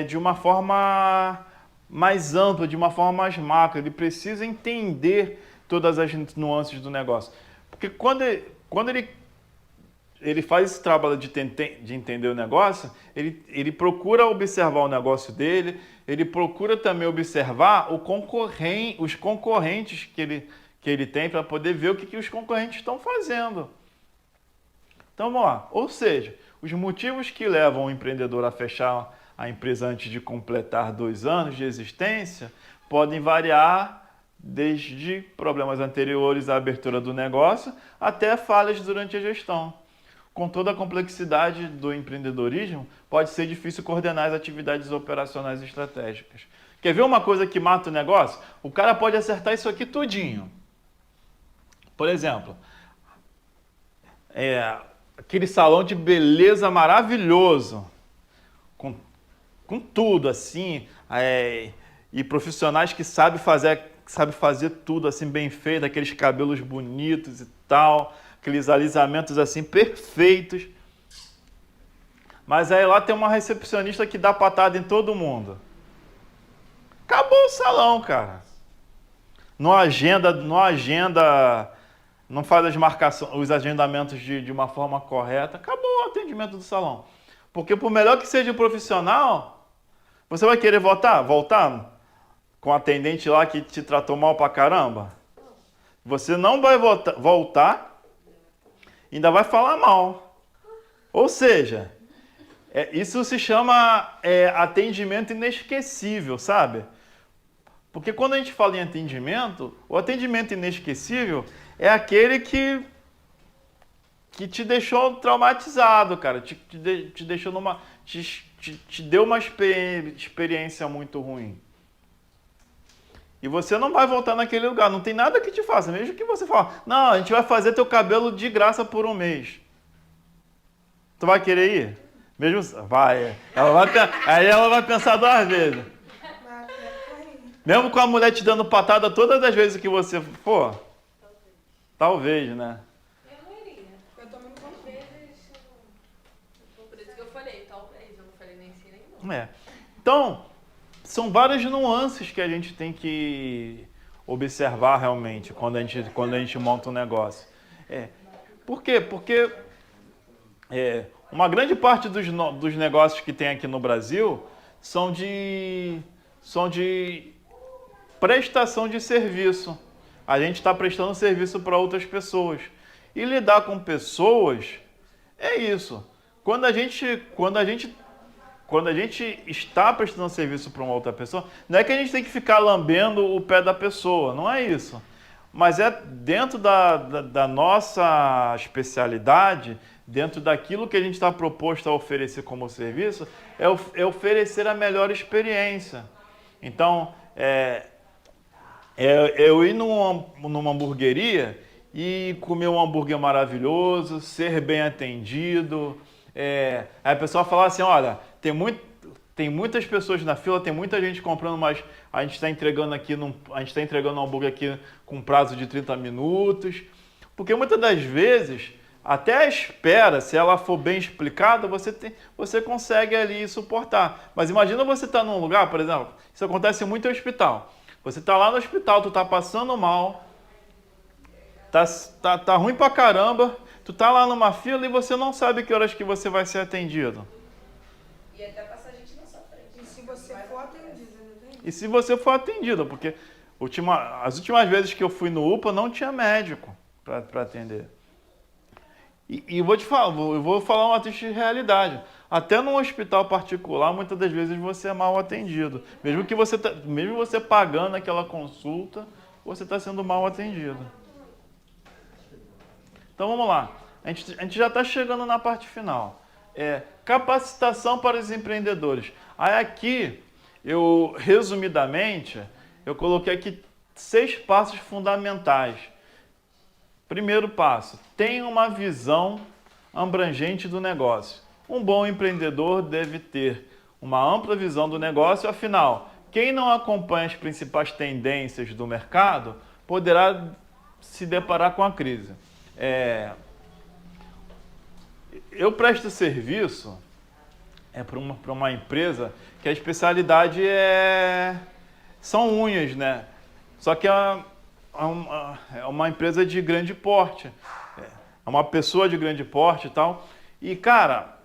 de uma forma mais ampla, de uma forma mais macro. Ele precisa entender todas as nuances do negócio. Porque quando ele faz esse trabalho de entender o negócio, ele procura observar o negócio dele, ele procura também observar os concorrentes que ele tem para poder ver o que os concorrentes estão fazendo. Então vamos lá. Ou seja, os motivos que levam o empreendedor a fechar a empresa antes de completar 2 anos de existência podem variar desde problemas anteriores à abertura do negócio até falhas durante a gestão. Com toda a complexidade do empreendedorismo, pode ser difícil coordenar as atividades operacionais e estratégicas. Quer ver uma coisa que mata o negócio? O cara pode acertar isso aqui tudinho. Por exemplo, aquele salão de beleza maravilhoso, com tudo assim, e profissionais que sabem fazer tudo assim bem feito, aqueles cabelos bonitos e tal, aqueles alisamentos assim perfeitos. Mas aí lá tem uma recepcionista que dá patada em todo mundo. Acabou o salão, cara. Não agenda, não faz as marcações, os agendamentos de uma forma correta. Acabou o atendimento do salão. Porque por melhor que seja o profissional, você vai querer voltar com o atendente lá que te tratou mal pra caramba? Você não vai voltar, ainda vai falar mal. Ou seja, isso se chama atendimento inesquecível, sabe? Porque quando a gente fala em atendimento, o atendimento inesquecível é aquele que te deixou traumatizado, cara, te deixou te deu uma experiência muito ruim. E você não vai voltar naquele lugar, não tem nada que te faça, mesmo que você fale, não, a gente vai fazer teu cabelo de graça por 1 mês. Tu vai querer ir? Mesmo vai. Aí ela vai pensar 2 vezes. Mesmo com a mulher te dando patada todas as vezes que você for? Talvez, né? Eu não iria. Eu também não Às consigo. vezes, por isso que eu falei, talvez, eu não falei nem sim nem não. É. Então, são várias nuances que a gente tem que observar realmente quando a gente monta um negócio. Por quê? Porque uma grande parte dos negócios que tem aqui no Brasil são de prestação de serviço. A gente está prestando serviço para outras pessoas. E lidar com pessoas é isso. Quando a gente está prestando serviço para uma outra pessoa, não é que a gente tem que ficar lambendo o pé da pessoa, não é isso. Mas é dentro da nossa especialidade, dentro daquilo que a gente está proposto a oferecer como serviço, é oferecer a melhor experiência. Então, eu ir numa hamburgueria e comer um hambúrguer maravilhoso, ser bem atendido. Aí a pessoa fala assim, olha, tem muitas pessoas na fila, tem muita gente comprando, mas a gente está entregando um hambúrguer aqui com prazo de 30 minutos. Porque muitas das vezes, até a espera, se ela for bem explicada, você consegue ali suportar. Mas imagina você estar num lugar, por exemplo, isso acontece muito em hospital. Você está lá no hospital, tu está passando mal, tá ruim pra caramba, tu tá lá numa fila e você não sabe que horas que você vai ser atendido. E até passar gente na sua frente. E se você for atendido, não tem? E se você for atendido, porque as últimas vezes que eu fui no UPA não tinha médico para atender. E vou te falar, eu vou falar uma triste realidade. Até num hospital particular, muitas das vezes você é mal atendido. Mesmo você pagando aquela consulta, você está sendo mal atendido. Então vamos lá. A gente já está chegando na parte final. Capacitação para os empreendedores. Aí aqui, resumidamente, eu coloquei aqui 6 passos fundamentais. Primeiro passo, tenha uma visão abrangente do negócio. Um bom empreendedor deve ter uma ampla visão do negócio, afinal, quem não acompanha as principais tendências do mercado poderá se deparar com a crise. Eu presto serviço para uma empresa que a especialidade são unhas, né? Só que é uma empresa de grande porte, é uma pessoa de grande porte e tal. E, cara,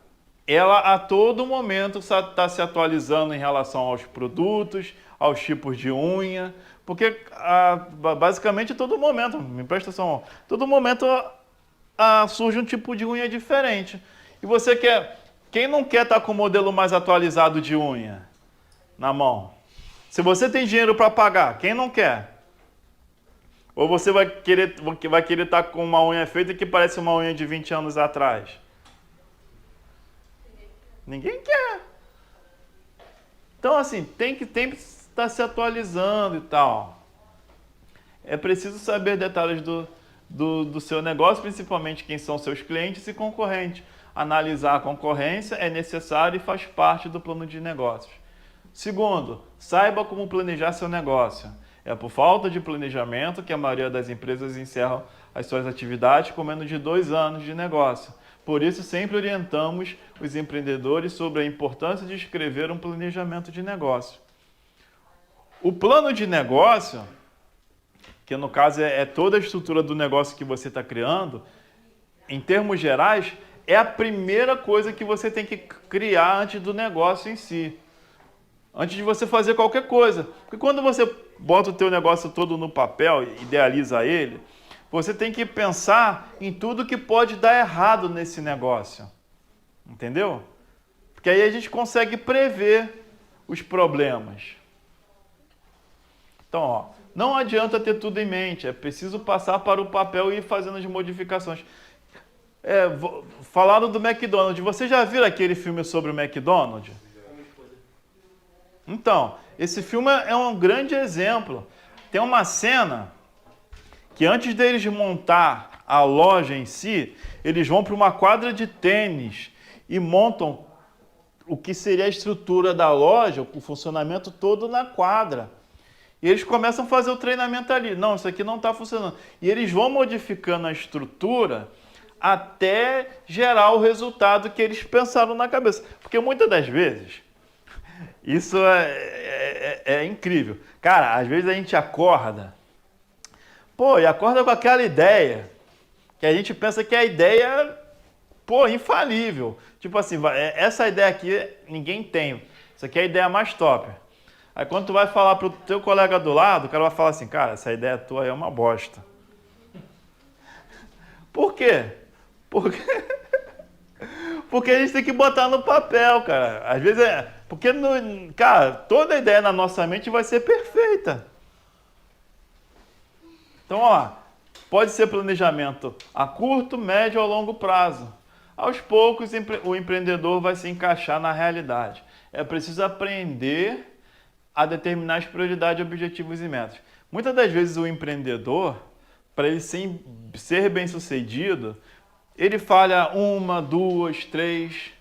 ela a todo momento está se atualizando em relação aos produtos, aos tipos de unha, porque basicamente todo momento, me presta atenção, todo momento surge um tipo de unha diferente. E quem não quer estar com o modelo mais atualizado de unha na mão? Se você tem dinheiro para pagar, quem não quer? Ou você vai querer estar com uma unha feita que parece uma unha de 20 anos atrás? Ninguém quer. Então, assim, tem que estar se atualizando e tal. É preciso saber detalhes do seu negócio, principalmente quem são seus clientes e concorrentes. Analisar a concorrência é necessário e faz parte do plano de negócios. Segundo, saiba como planejar seu negócio. É por falta de planejamento que a maioria das empresas encerram as suas atividades com menos de 2 anos de negócio. Por isso, sempre orientamos os empreendedores sobre a importância de escrever um planejamento de negócio. O plano de negócio, que no caso é toda a estrutura do negócio que você está criando, em termos gerais, é a primeira coisa que você tem que criar antes do negócio em si. Antes de você fazer qualquer coisa. Porque quando você bota o teu negócio todo no papel, idealiza ele, você tem que pensar em tudo que pode dar errado nesse negócio. Entendeu? Porque aí a gente consegue prever os problemas. Então, ó, não adianta ter tudo em mente, é preciso passar para o papel e ir fazendo as modificações. Falaram do McDonald's, você já viu aquele filme sobre o McDonald's? Então, esse filme é um grande exemplo. Tem uma cena que antes deles montar a loja em si, eles vão para uma quadra de tênis e montam o que seria a estrutura da loja, o funcionamento todo na quadra. E eles começam a fazer o treinamento ali. Não, isso aqui não está funcionando. E eles vão modificando a estrutura até gerar o resultado que eles pensaram na cabeça. Porque muitas das vezes, isso é incrível. Cara, às vezes a gente acorda, e acorda com aquela ideia, que a gente pensa que é a ideia, infalível. Tipo assim, essa ideia aqui ninguém tem. Isso aqui é a ideia mais top. Aí quando tu vai falar pro teu colega do lado, o cara vai falar assim, cara, essa ideia tua aí é uma bosta. Por quê? Porque a gente tem que botar no papel, cara. Às vezes porque, cara, toda ideia na nossa mente vai ser perfeita. Então, ó, pode ser planejamento a curto, médio ou longo prazo. Aos poucos, o empreendedor vai se encaixar na realidade. É preciso aprender a determinar as prioridades, objetivos e metas. Muitas das vezes o empreendedor, para ele ser bem sucedido, ele falha 1, 2, 3.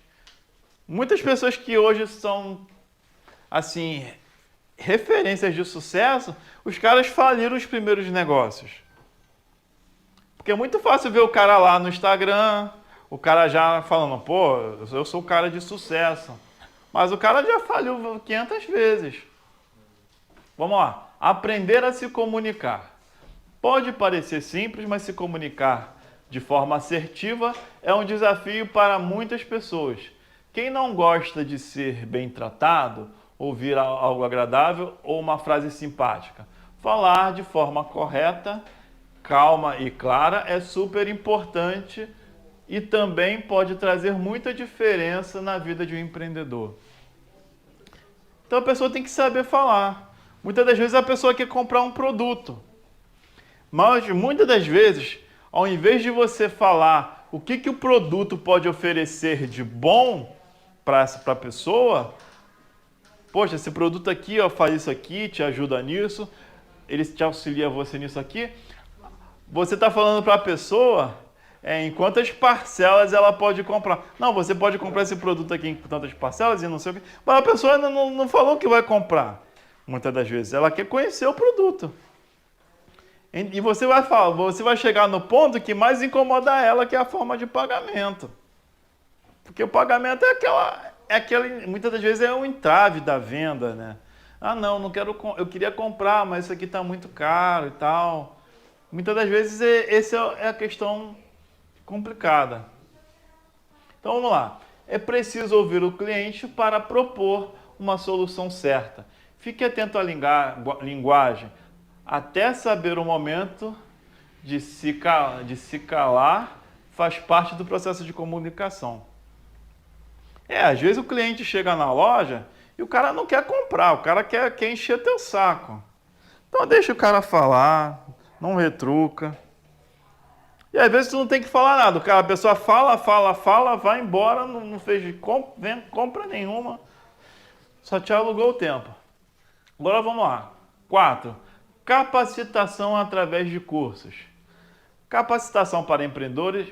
Muitas pessoas que hoje são, assim, referências de sucesso, os caras faliram os primeiros negócios. Porque é muito fácil ver o cara lá no Instagram, o cara já falando, eu sou o cara de sucesso. Mas o cara já faliu 500 vezes. Vamos lá. Aprender a se comunicar. Pode parecer simples, mas se comunicar de forma assertiva é um desafio para muitas pessoas. Quem não gosta de ser bem tratado, ouvir algo agradável ou uma frase simpática? Falar de forma correta, calma e clara é super importante e também pode trazer muita diferença na vida de um empreendedor. Então a pessoa tem que saber falar. Muitas das vezes a pessoa quer comprar um produto, mas muitas das vezes, ao invés de você falar o que o produto pode oferecer de bom para a pessoa, poxa, esse produto aqui faz isso aqui, te ajuda nisso, ele te auxilia você nisso aqui, você está falando para a pessoa em quantas parcelas ela pode comprar. Não, você pode comprar esse produto aqui em tantas parcelas e não sei o quê, mas a pessoa ainda não falou que vai comprar. Muitas das vezes ela quer conhecer o produto. E você vai chegar no ponto que mais incomoda ela, que é a forma de pagamento. Porque o pagamento muitas das vezes é um entrave da venda, né? Ah, não quero, eu queria comprar, mas isso aqui está muito caro e tal. Muitas das vezes essa é a questão complicada. Então vamos lá. É preciso ouvir o cliente para propor uma solução certa. Fique atento à linguagem, até saber o momento de se calar faz parte do processo de comunicação. Às vezes o cliente chega na loja e o cara não quer comprar, o cara quer encher teu saco. Então deixa o cara falar, não retruca. E às vezes tu não tem que falar nada, a pessoa fala, vai embora, não fez compra nenhuma, só te alugou o tempo. Agora vamos lá. 4. Capacitação através de cursos. Capacitação para empreendedores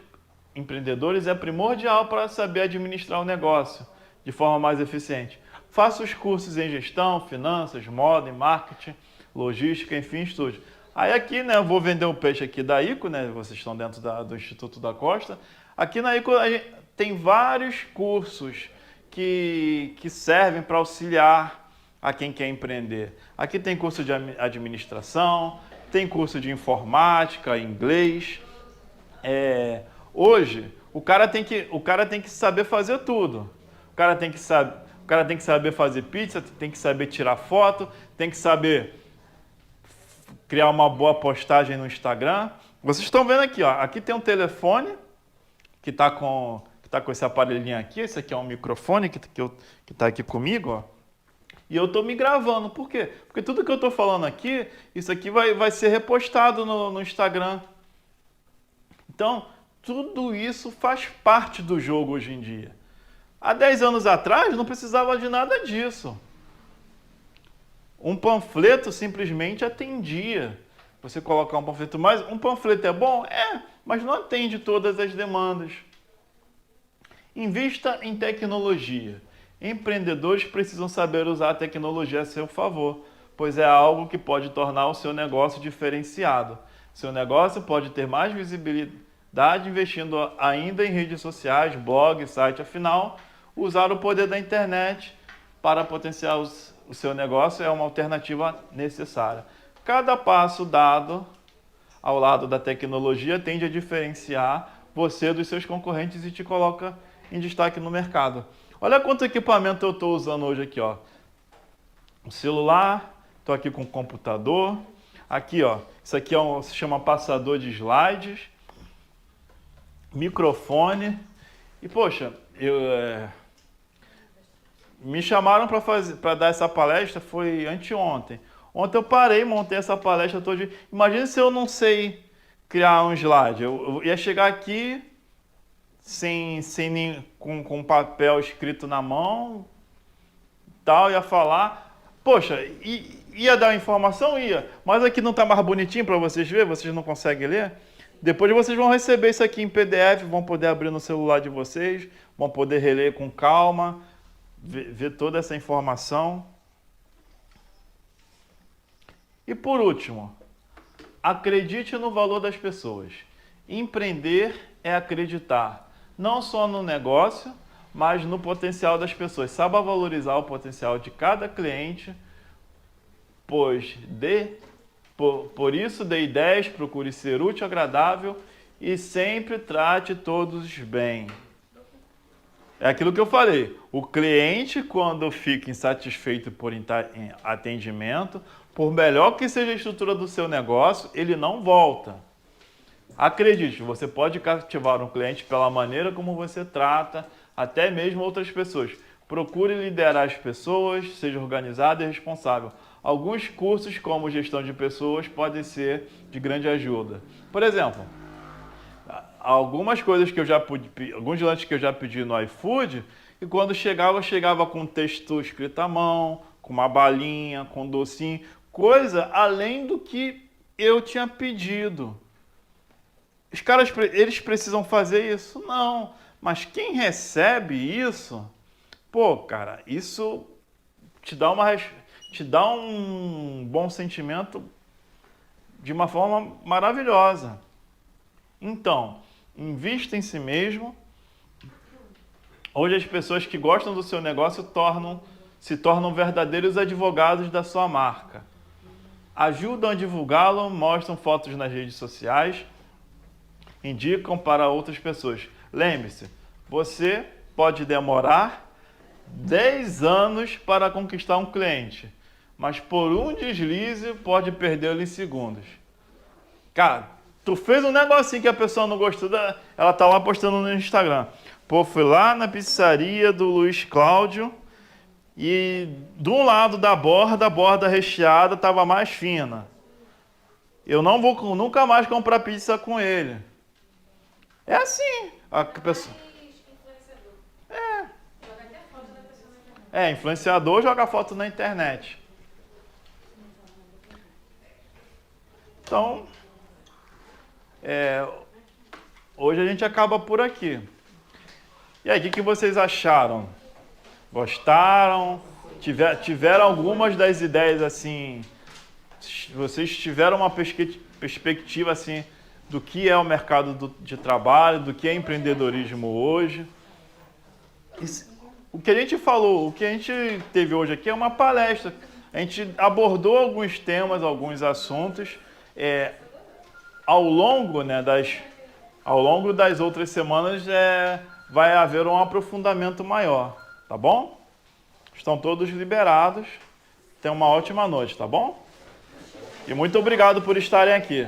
é primordial para saber administrar o negócio de forma mais eficiente. Faça os cursos em gestão, finanças, moda, marketing, logística, enfim, estude. Aí aqui, né, eu vou vender um peixe aqui da ICO, né, vocês estão dentro do Instituto da Costa. Aqui na ICO a gente tem vários cursos que servem para auxiliar a quem quer empreender. Aqui tem curso de administração, tem curso de informática, inglês. Hoje, o cara tem que saber fazer tudo. O cara tem que saber fazer pizza, tem que saber tirar foto, tem que saber criar uma boa postagem no Instagram. Vocês estão vendo aqui, ó. Aqui tem um telefone que está com esse aparelhinho aqui. Esse aqui é um microfone que está aqui comigo, ó. E eu estou me gravando. Por quê? Porque tudo que eu estou falando aqui, isso aqui vai ser repostado no Instagram. Então, tudo isso faz parte do jogo hoje em dia. Há 10 anos atrás, não precisava de nada disso. Um panfleto simplesmente atendia. Você colocar um panfleto, mas um panfleto é bom? Mas não atende todas as demandas. Invista em tecnologia. Empreendedores precisam saber usar a tecnologia a seu favor pois é algo que pode tornar o seu negócio diferenciado. Seu negócio pode ter mais visibilidade investindo ainda em redes sociais, blog, site. Afinal, usar o poder da internet para potenciar o seu negócio é uma alternativa necessária. Cada passo dado ao lado da tecnologia tende a diferenciar você dos seus concorrentes e te coloca em destaque no mercado. Olha quanto equipamento eu estou usando hoje aqui, ó. O celular, estou aqui com o computador. Aqui, ó, isso aqui se chama passador de slides, microfone. E, poxa, me chamaram para dar essa palestra, foi anteontem. Ontem eu parei, montei essa palestra todo dia. Imagina se eu não sei criar um slide. Eu ia chegar aqui com papel escrito na mão, tal, ia falar. Poxa, ia dar informação? Ia. Mas aqui não está mais bonitinho para vocês verem, vocês não conseguem ler? Depois vocês vão receber isso aqui em PDF, vão poder abrir no celular de vocês, vão poder reler com calma, ver toda essa informação. E por último, acredite no valor das pessoas. Empreender é acreditar, não só no negócio, mas no potencial das pessoas. Saiba valorizar o potencial de cada cliente, por isso dê ideias, procure ser útil, agradável e sempre trate todos bem. É aquilo que eu falei, o cliente, quando fica insatisfeito por atendimento, por melhor que seja a estrutura do seu negócio, ele não volta. Acredite, você pode cativar um cliente pela maneira como você trata, até mesmo outras pessoas. Procure liderar as pessoas, seja organizado e responsável. Alguns cursos, como gestão de pessoas, podem ser de grande ajuda. Por exemplo, algumas coisas que eu já pedi, alguns lanches que eu já pedi no iFood, e quando chegava, com um texto escrito à mão, com uma balinha, com um docinho, coisa além do que eu tinha pedido. Os caras, eles precisam fazer isso? Não. Mas quem recebe isso, pô, cara, isso te dá um bom sentimento de uma forma maravilhosa. Então, invista em si mesmo. Hoje as pessoas que gostam do seu negócio se tornam verdadeiros advogados da sua marca. Ajudam a divulgá-lo, mostram fotos nas redes sociais, indicam para outras pessoas. Lembre-se, você pode demorar 10 anos para conquistar um cliente, mas por um deslize pode perdê-lo em segundos. Cara, tu fez um negocinho que a pessoa não gostou, ela tá lá postando no Instagram. Pô, fui lá na pizzaria do Luiz Cláudio e de um lado da borda, a borda recheada estava mais fina. Eu não vou nunca mais comprar pizza com ele. É assim. A pessoa... influenciador joga foto na internet. Então, hoje a gente acaba por aqui. E aí, o que vocês acharam? Gostaram? Tiveram algumas das ideias assim? Vocês tiveram uma perspectiva assim do que é o mercado de trabalho, do que é empreendedorismo hoje? O que a gente falou, o que a gente teve hoje aqui é uma palestra. A gente abordou alguns temas, alguns assuntos. Ao longo das outras semanas vai haver um aprofundamento maior, tá bom? Estão todos liberados. Tenham uma ótima noite, tá bom? E muito obrigado por estarem aqui.